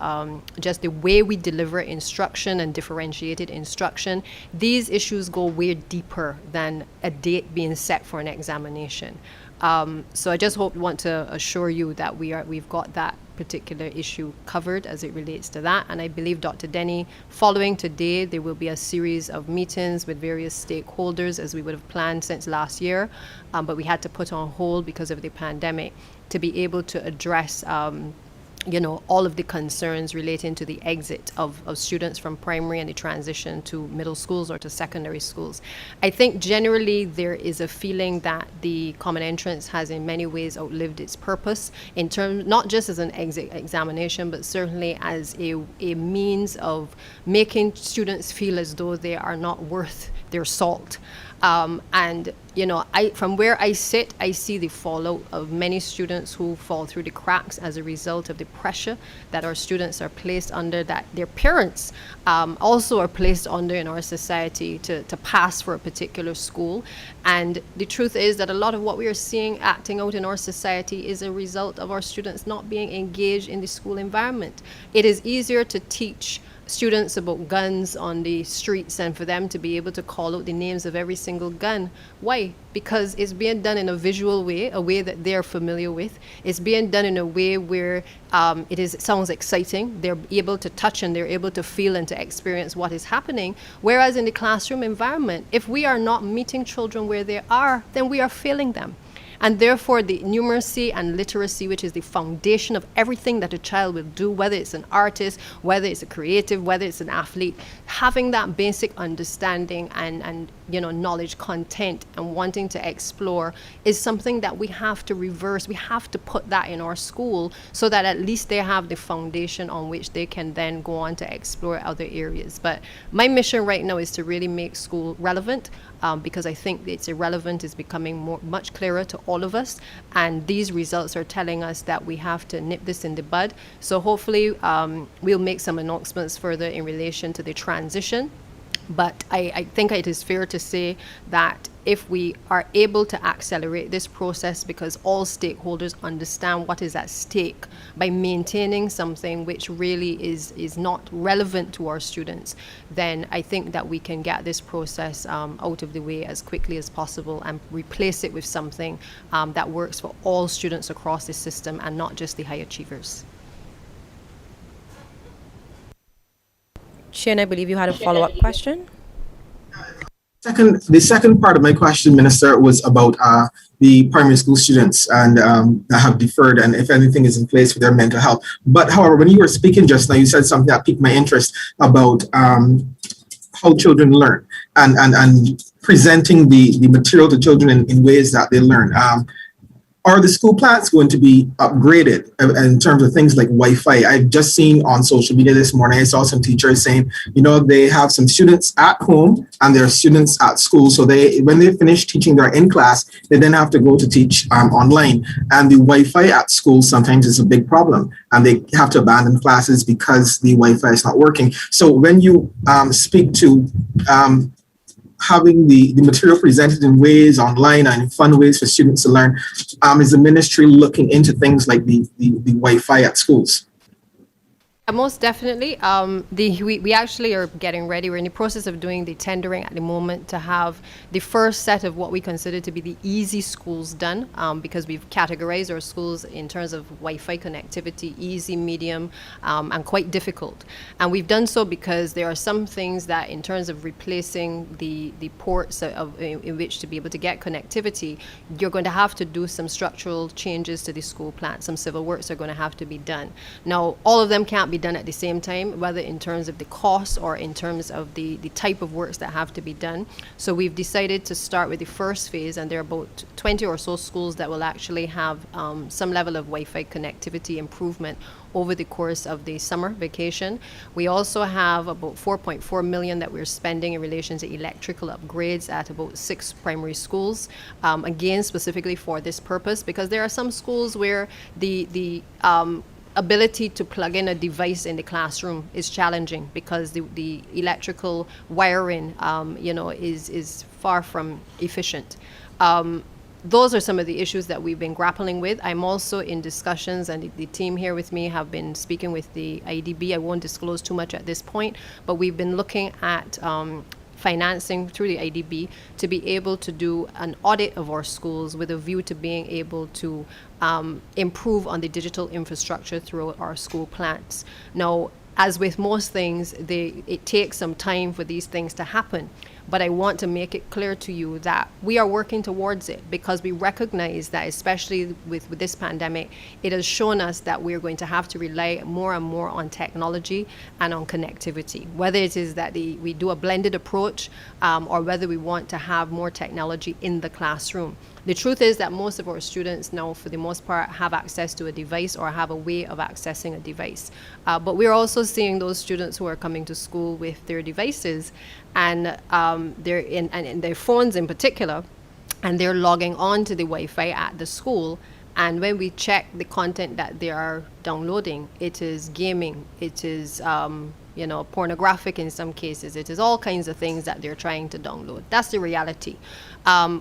just the way we deliver instruction and differentiated instruction. These issues go way deeper than a date being set for an examination. So I just want to assure you that we've got that particular issue covered as it relates to that. And I believe, Dr. Denny, following today, there will be a series of meetings with various stakeholders as we would have planned since last year, but we had to put on hold because of the pandemic to be able to address all of the concerns relating to the exit of students from primary and the transition to middle schools or to secondary schools. I think generally there is a feeling that the common entrance has in many ways outlived its purpose in terms, not just as an exit examination, but certainly as a means of making students feel as though they are not worth their salt. From where I sit, I see the fallout of many students who fall through the cracks as a result of the pressure that our students are placed under, that their parents also are placed under in our society to pass for a particular school. And the truth is that a lot of what we are seeing acting out in our society is a result of our students not being engaged in the school environment. It is easier to teach students about guns on the streets and for them to be able to call out the names of every single gun. Why? Because it's being done in a visual way, a way that they're familiar with. It's being done in a way where it sounds exciting. They're able to touch and they're able to feel and to experience what is happening. Whereas in the classroom environment, if we are not meeting children where they are, then we are failing them. And therefore, the numeracy and literacy, which is the foundation of everything that a child will do, whether it's an artist, whether it's a creative, whether it's an athlete, having that basic understanding and knowledge content and wanting to explore is something that we have to reverse. We have to put that in our school so that at least they have the foundation on which they can then go on to explore other areas. But my mission right now is to really make school relevant, because I think it's irrelevant is becoming much clearer to all of us, and these results are telling us that we have to nip this in the bud. So hopefully we'll make some announcements further in relation to the transition. But I think it is fair to say that if we are able to accelerate this process, because all stakeholders understand what is at stake by maintaining something which really is not relevant to our students, then I think that we can get this process out of the way as quickly as possible and replace it with something that works for all students across the system and not just the high achievers. Shin, I believe you had a follow-up question. The second part of my question, Minister, was about the primary school students and that have deferred and if anything is in place for their mental health. But however, when you were speaking just now, you said something that piqued my interest about how children learn and presenting the material to children in ways that they learn. Are the school plans going to be upgraded in terms of things like Wi-Fi? I've just seen on social media this morning, I saw some teachers saying, they have some students at home and there are students at school. So when they finish teaching their in class, they then have to go to teach online. And the Wi-Fi at school sometimes is a big problem. And they have to abandon classes because the Wi-Fi is not working. So when you speak to having the material presented in ways online and in fun ways for students to learn, is the ministry looking into things like the Wi-Fi at schools? Most definitely. We actually are getting ready. We're in the process of doing the tendering at the moment to have the first set of what we consider to be the easy schools done, because we've categorized our schools in terms of Wi-Fi connectivity, easy, medium, and quite difficult. And we've done so because there are some things that in terms of replacing the ports in which to be able to get connectivity, you're going to have to do some structural changes to the school plan. Some civil works are going to have to be done. Now, all of them can't be done at the same time, whether in terms of the cost or in terms of the type of works that have to be done. So we've decided to start with the first phase, and there are about 20 or so schools that will actually have some level of Wi-Fi connectivity improvement over the course of the summer vacation. We also have about 4.4 million that we're spending in relation to electrical upgrades at about 6 primary schools, again specifically for this purpose, because there are some schools where the ability to plug in a device in the classroom is challenging because the electrical wiring, is far from efficient. Those are some of the issues that we've been grappling with. I'm also in discussions, and the team here with me have been speaking with the IDB. I won't disclose too much at this point, but we've been looking at financing through the IDB to be able to do an audit of our schools with a view to being able to improve on the digital infrastructure through our school plans. Now, as with most things, it takes some time for these things to happen. But I want to make it clear to you that we are working towards it because we recognize that, especially with this pandemic, it has shown us that we're going to have to rely more and more on technology and on connectivity, whether it is that we do a blended approach or whether we want to have more technology in the classroom. The truth is that most of our students now, for the most part, have access to a device or have a way of accessing a device. But we're also seeing those students who are coming to school with their devices and their phones in particular, and they're logging on to the Wi-Fi at the school. And when we check the content that they are downloading, it is gaming, it is pornographic in some cases. It is all kinds of things that they're trying to download. That's the reality.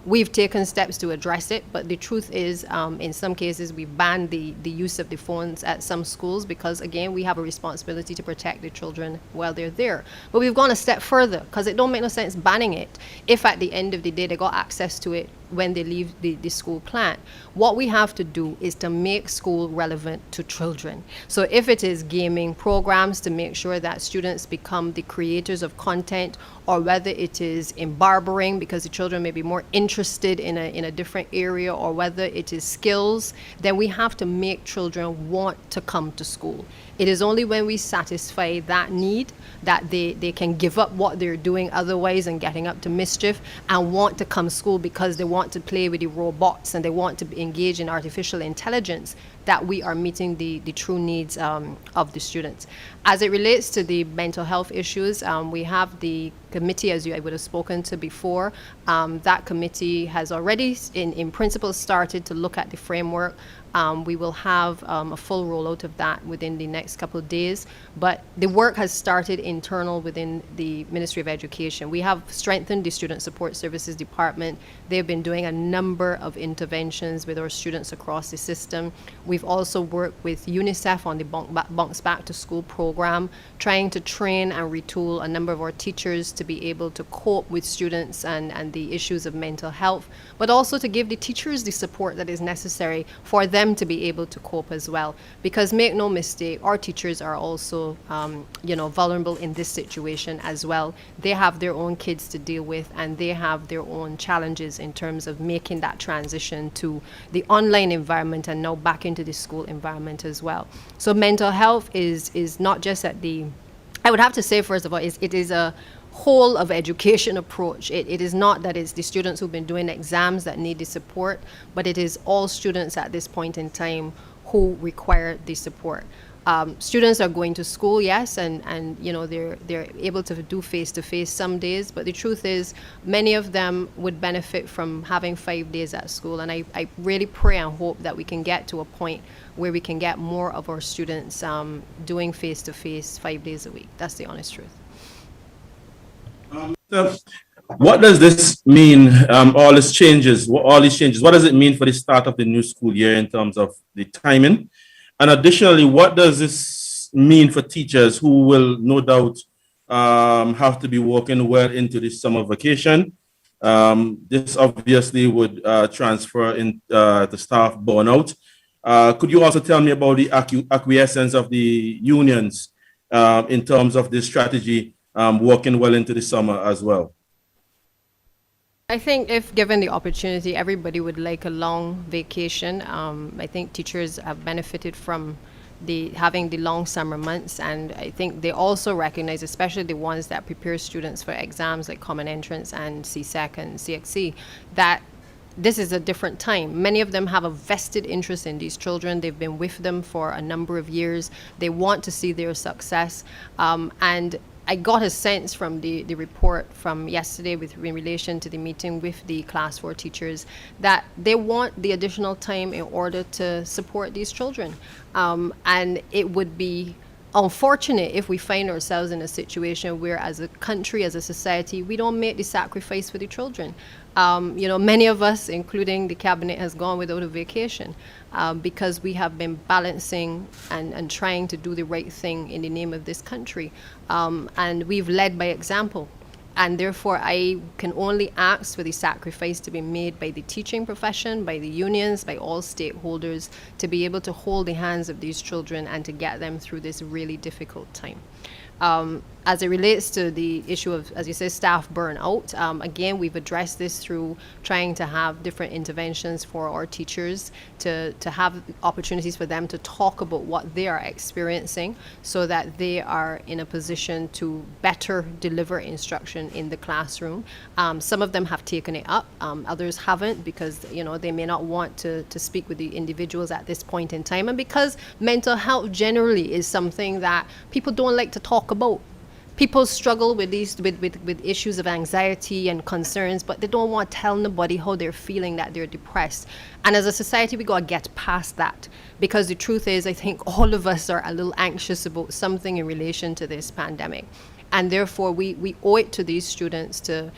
We've taken steps to address it, but the truth is, in some cases, we banned the use of the phones at some schools because, again, we have a responsibility to protect the children while they're there. But we've gone a step further because it don't make no sense banning it if at the end of the day they got access to it when they leave the school plan. What we have to do is to make school relevant to children. So if it is gaming programs, to make sure that students become the creators of content, or whether it is in barbering because the children may be more interested in a different area, or whether it is skills, then we have to make children want to come to school. It is only when we satisfy that need that they can give up what they're doing otherwise and getting up to mischief and want to come to school because they want to play with the robots and they want to engage in artificial intelligence, that we are meeting the true needs of the students. As it relates to the mental health issues, we have the committee, as I would have spoken to before. That committee has already, in principle, started to look at the framework. We will have a full rollout of that within the next couple of days. But the work has started internal within the Ministry of Education. We have strengthened the Student Support Services Department. They've been doing a number of interventions with our students across the system. We've also worked with UNICEF on the Bounce Back to School program, trying to train and retool a number of our teachers to be able to cope with students and the issues of mental health, but also to give the teachers the support that is necessary for them to be able to cope as well. Because make no mistake, our teachers are also vulnerable in this situation as well. They have their own kids to deal with, and they have their own challenges in terms of making that transition to the online environment and now back into the school environment as well. So mental health is not just at the, I would have to say, first of all, it is a whole of education approach. It is not that it's the students who've been doing exams that need the support, but it is all students at this point in time who require the support. Students are going to school, yes, and they're able to do face-to-face some days, but the truth is many of them would benefit from having 5 days at school, and I really pray and hope that we can get to a point where we can get more of our students doing face-to-face 5 days a week. That's the honest truth. So what does this mean, all these changes, what does it mean for the start of the new school year in terms of the timing? And additionally, what does this mean for teachers who will no doubt have to be working well into the summer vacation? This obviously would transfer to staff burnout. Could you also tell me about the acquiescence of the unions in terms of this strategy working well into the summer as well? I think if given the opportunity, everybody would like a long vacation. I think teachers have benefited from having the long summer months, and I think they also recognize, especially the ones that prepare students for exams like Common Entrance and CSEC and CXC, that this is a different time. Many of them have a vested interest in these children. They've been with them for a number of years. They want to see their success, and I got a sense from the report from yesterday in relation to the meeting with the class 4 teachers that they want the additional time in order to support these children. And it would be unfortunate if we find ourselves in a situation where, as a country, as a society, we don't make the sacrifice for the children. Many of us, including the cabinet, has gone without a vacation because we have been balancing and trying to do the right thing in the name of this country. And we've led by example. And therefore, I can only ask for the sacrifice to be made by the teaching profession, by the unions, by all stakeholders, to be able to hold the hands of these children and to get them through this really difficult time. As it relates to the issue of, as you say, staff burnout, again, we've addressed this through trying to have different interventions for our teachers to have opportunities for them to talk about what they are experiencing so that they are in a position to better deliver instruction in the classroom. Some of them have taken it up, others haven't, because they may not want to speak with the individuals at this point in time, and because mental health generally is something that people don't like to talk about. People struggle with with issues of anxiety and concerns, but they don't want to tell nobody how they're feeling, that they're depressed. And as a society, we got to get past that, because the truth is, I think all of us are a little anxious about something in relation to this pandemic. And therefore, we owe it to these students to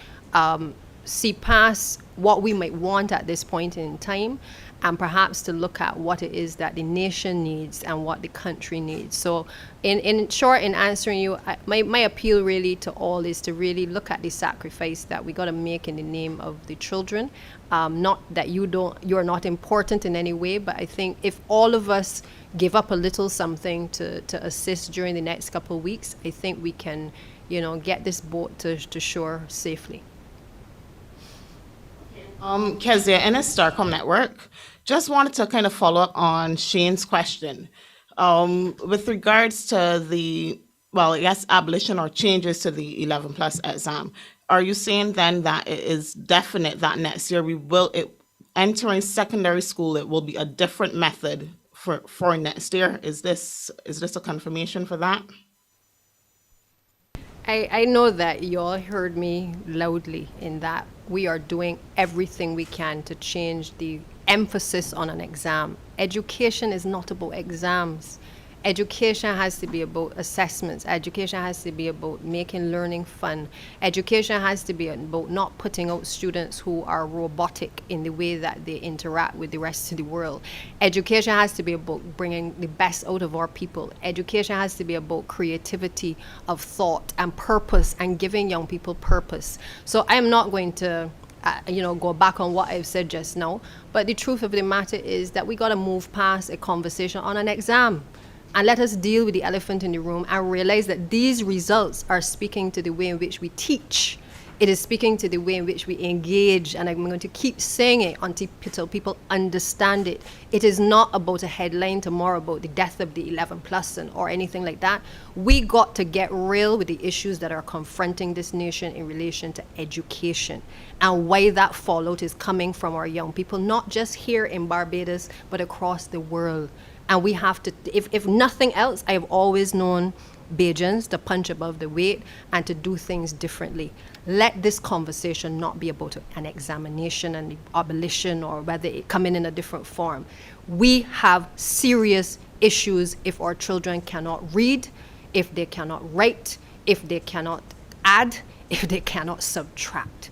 see past what we might want at this point in time, and perhaps to look at what it is that the nation needs and what the country needs. So in short, in answering you, my appeal really to all is to really look at the sacrifice that we got to make in the name of the children. Not that you're not important in any way, but I think if all of us give up a little something to assist during the next couple of weeks, I think we can, get this boat to shore safely. Kezia, in a Starcom network, just wanted to kind of follow up on Shane's question. With regards to the, abolition or changes to the 11 plus exam, are you saying then that it is definite that next year entering secondary school, it will be a different method for next year? Is this a confirmation for that? I know that you all heard me loudly in that we are doing everything we can to change the emphasis on an exam. Education is not about exams. Education has to be about assessments. Education has to be about making learning fun. Education has to be about not putting out students who are robotic in the way that they interact with the rest of the world. Education has to be about bringing the best out of our people. Education has to be about creativity of thought and purpose, and giving young people purpose. So I'm not going to go back on what I've said just now, but the truth of the matter is that we got to move past a conversation on an exam. And let us deal with the elephant in the room and realize that these results are speaking to the way in which we teach. It is speaking to the way in which we engage, and I'm going to keep saying it until people understand it. It is not about a headline tomorrow about the death of the 11 plus or anything like that. We got to get real with the issues that are confronting this nation in relation to education, and why that fallout is coming from our young people, not just here in Barbados, but across the world. And we have to, if nothing else, I have always known Bajans to punch above the weight and to do things differently. Let this conversation not be about an examination and the abolition or whether it come in a different form. We have serious issues if our children cannot read, if they cannot write, if they cannot add, if they cannot subtract.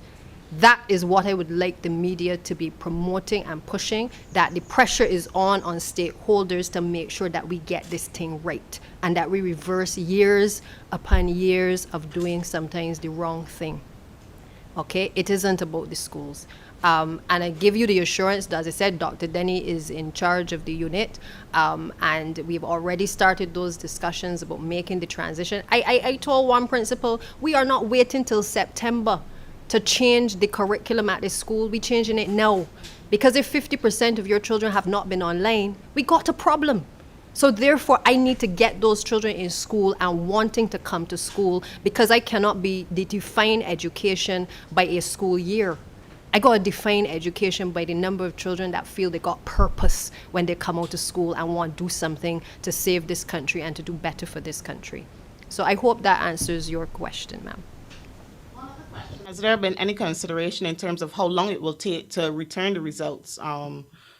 That is what I would like the media to be promoting and pushing, that the pressure is on stakeholders to make sure that we get this thing right and that we reverse years upon years of doing sometimes the wrong thing. Okay, it isn't about the schools. And I give you the assurance that, as I said, Dr. Denny is in charge of the unit, and we've already started those discussions about making the transition. I told one principal, we are not waiting till September to change the curriculum at the school. We're changing it now. Because if 50% of your children have not been online, we got a problem. So therefore, I need to get those children in school and wanting to come to school, because I cannot define education by a school year. I got to define education by the number of children that feel they got purpose when they come out of school and want to do something to save this country and to do better for this country. So I hope that answers your question, ma'am. Has there been any consideration in terms of how long it will take to return the results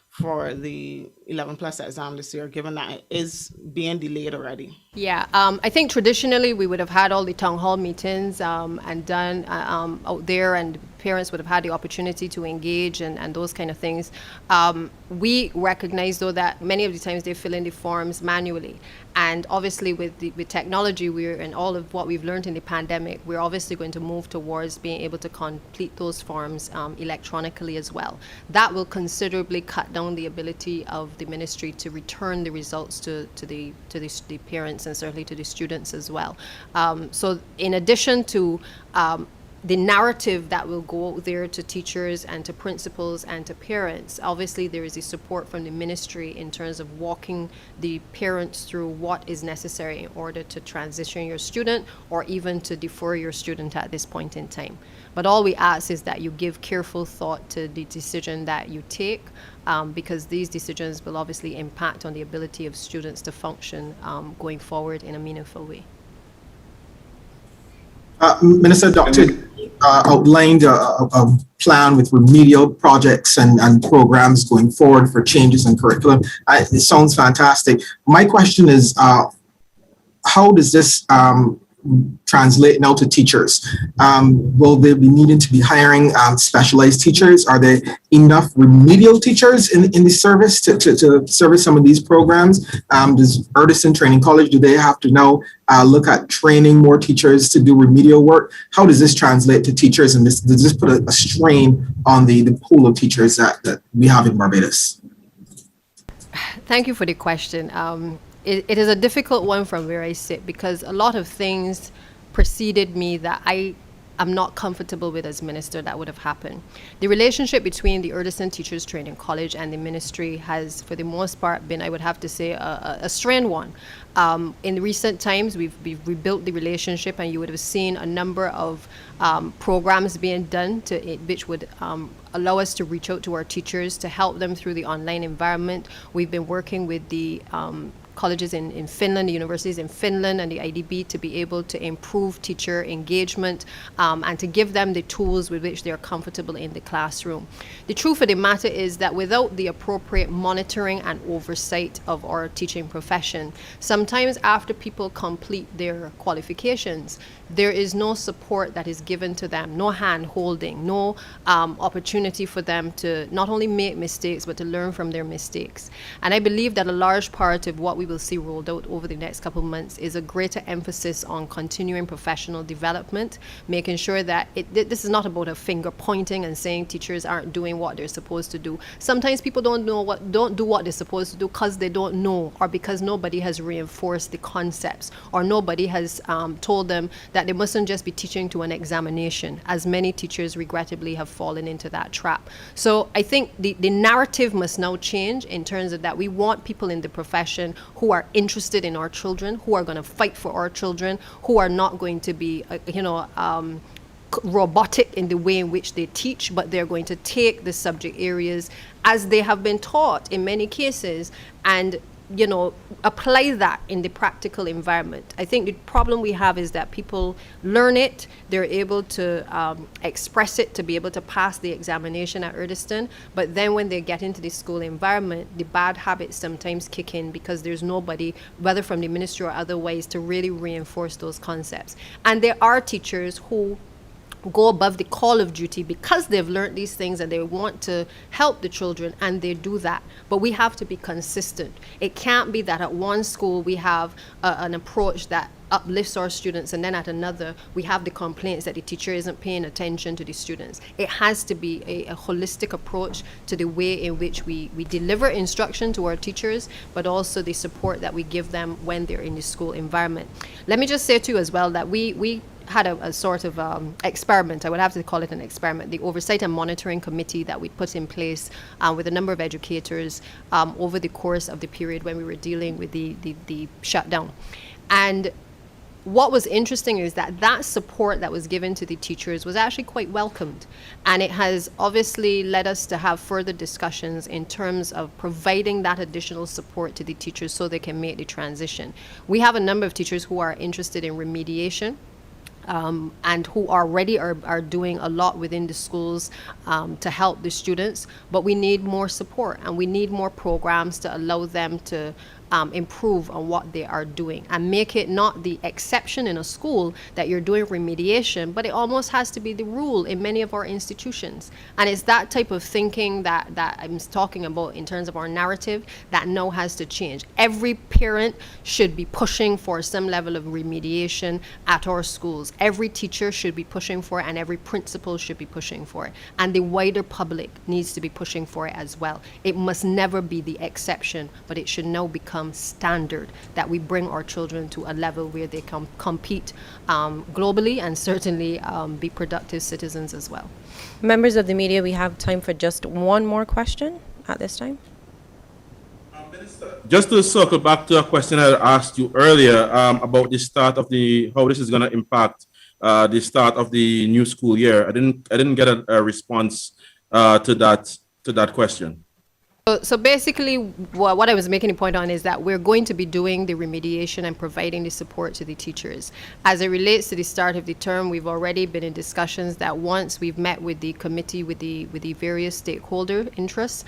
for the 11 plus exam this year, given that it is being delayed already? Yeah, I think traditionally we would have had all the town hall meetings and done out there, and parents would have had the opportunity to engage and those kind of things. We recognize, though, that many of the times they fill in the forms manually. And obviously with technology, and all of what we've learned in the pandemic, we're obviously going to move towards being able to complete those forms electronically as well. That will considerably cut down the ability of the ministry to return the results to the parents and certainly to the students as well. So in addition to the narrative that will go out there to teachers and to principals and to parents, obviously there is a support from the ministry in terms of walking the parents through what is necessary in order to transition your student or even to defer your student at this point in time. But all we ask is that you give careful thought to the decision that you take, because these decisions will obviously impact on the ability of students to function going forward in a meaningful way. Minister, Dr. Outlined a plan with remedial projects and programs going forward for changes in curriculum. It sounds fantastic. My question is, how does this translate now to teachers? Will they be needing to be hiring specialized teachers? Are there enough remedial teachers in the service to service some of these programs? Does Erdison Training College, do they have to now look at training more teachers to do remedial work? How does this translate to teachers? And does this put a strain on the pool of teachers that we have in Barbados? Thank you for the question. It is a difficult one from where I sit, because a lot of things preceded me that I am not comfortable with as minister that would have happened. The relationship between the Erdison Teachers Training College and the ministry has, for the most part, been, I would have to say, a strained one. In recent times, we've rebuilt the relationship, and you would have seen a number of programs being done which would allow us to reach out to our teachers to help them through the online environment. We've been working with the colleges in Finland, the universities in Finland and the IDB to be able to improve teacher engagement and to give them the tools with which they're comfortable in the classroom. The truth of the matter is that without the appropriate monitoring and oversight of our teaching profession, sometimes after people complete their qualifications, there is no support that is given to them, no hand-holding, no opportunity for them to not only make mistakes, but to learn from their mistakes. And I believe that a large part of what we will see rolled out over the next couple of months is a greater emphasis on continuing professional development, making sure that this is not about a finger pointing and saying teachers aren't doing what they're supposed to do. Sometimes people don't do what they're supposed to do because they don't know, or because nobody has reinforced the concepts, or nobody has told them that they mustn't just be teaching to an examination, as many teachers regrettably have fallen into that trap. So I think the narrative must now change in terms of that we want people in the profession who are interested in our children, who are going to fight for our children, who are not going to be, robotic in the way in which they teach, but they're going to take the subject areas as they have been taught in many cases and apply that in the practical environment. I think the problem we have is that people learn it, they're able to express it to be able to pass the examination at Erdison, but then when they get into the school environment, the bad habits sometimes kick in because there's nobody, whether from the ministry or otherwise, to really reinforce those concepts. And there are teachers who go above the call of duty because they've learned these things and they want to help the children, and they do that. But we have to be consistent. It can't be that at one school we have an approach that uplifts our students, and then at another we have the complaints that the teacher isn't paying attention to the students. It has to be a holistic approach to the way in which we deliver instruction to our teachers, but also the support that we give them when they're in the school environment. Let me just say to you as well that we had a sort of experiment, I would have to call it an experiment, the Oversight and Monitoring Committee that we put in place with a number of educators over the course of the period when we were dealing with the shutdown. And what was interesting is that that support that was given to the teachers was actually quite welcomed. And it has obviously led us to have further discussions in terms of providing that additional support to the teachers so they can make the transition. We have a number of teachers who are interested in remediation. And who already are doing a lot within the schools to help the students, but we need more support and we need more programs to allow them to improve on what they are doing and make it not the exception in a school that you're doing remediation, but it almost has to be the rule in many of our institutions. And it's that type of thinking that I'm talking about in terms of our narrative that now has to change. Every parent should be pushing for some level of remediation at our schools. Every teacher should be pushing for it, and every principal should be pushing for it. And the wider public needs to be pushing for it as well. It must never be the exception, but it should now become standard that we bring our children to a level where they can compete globally and certainly be productive citizens as well. Members of the media, we have time for just one more question at this time. Just to circle back to a question I asked you earlier about the start of how this is going to impact the start of the new school year. I didn't get a response to that question. So basically, what I was making a point on is that we're going to be doing the remediation and providing the support to the teachers. As it relates to the start of the term, we've already been in discussions that once we've met with the committee, with the various stakeholder interests,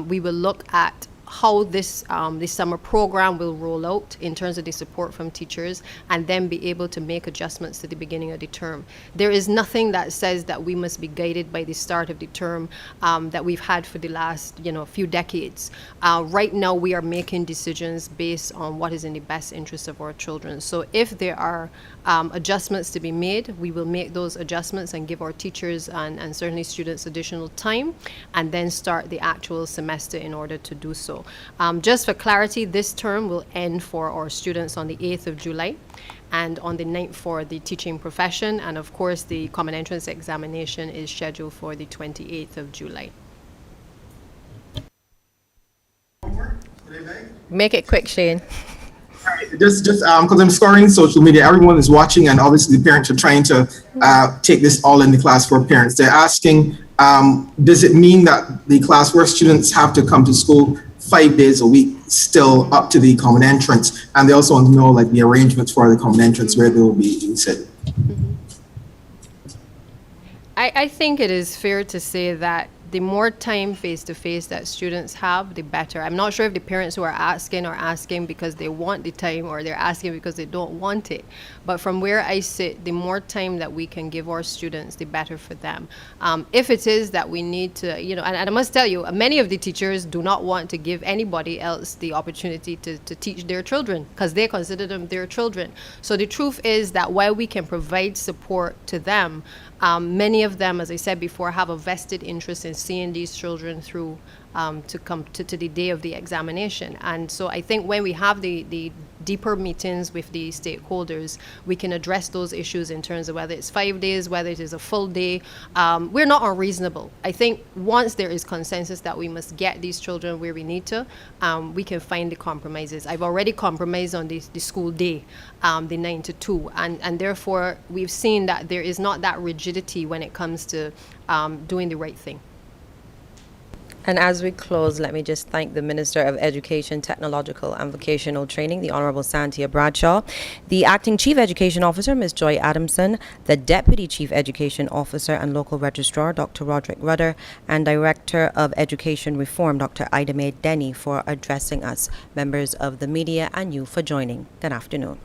we will look at how this summer program will roll out in terms of the support from teachers, and then be able to make adjustments to the beginning of the term. There is nothing that says that we must be guided by the start of the term that we've had for the last few decades. Right now we are making decisions based on what is in the best interest of our children. So if there are adjustments to be made, we will make those adjustments and give our teachers and certainly students additional time, and then start the actual semester in order to do so. Just for clarity, this term will end for our students on the 8th of July and on the 9th for the teaching profession. And of course, the common entrance examination is scheduled for the 28th of July. Make it quick, Shane. Just because I'm scoring social media, everyone is watching, and obviously the parents are trying to take this all in the class for parents. They're asking, does it mean that the class where students have to come to school 5 days a week still up to the common entrance? And they also want to know like the arrangements for the common entrance, where they will be sitting. I think it is fair to say that the more time face-to-face that students have, the better. I'm not sure if the parents who are asking because they want the time, or they're asking because they don't want it. But from where I sit, the more time that we can give our students, the better for them. If it is that we need to, and I must tell you, many of the teachers do not want to give anybody else the opportunity to teach their children because they consider them their children. So the truth is that while we can provide support to them, many of them, as I said before, have a vested interest in seeing these children through to come to the day of the examination. And so I think when we have the deeper meetings with the stakeholders, we can address those issues in terms of whether it's 5 days, whether it is a full day. We're not unreasonable. I think once there is consensus that we must get these children where we need to, we can find the compromises. I've already compromised on the school day, the 9 to 2, and therefore we've seen that there is not that rigidity when it comes to doing the right thing. And as we close, let me just thank the Minister of Education, Technological and Vocational Training, the Honorable Santia Bradshaw, the Acting Chief Education Officer, Ms. Joy Adamson, the Deputy Chief Education Officer and Local Registrar, Dr. Roderick Rudder, and Director of Education Reform, Dr. Ida Mae Denny, for addressing us, members of the media, and you for joining. Good afternoon.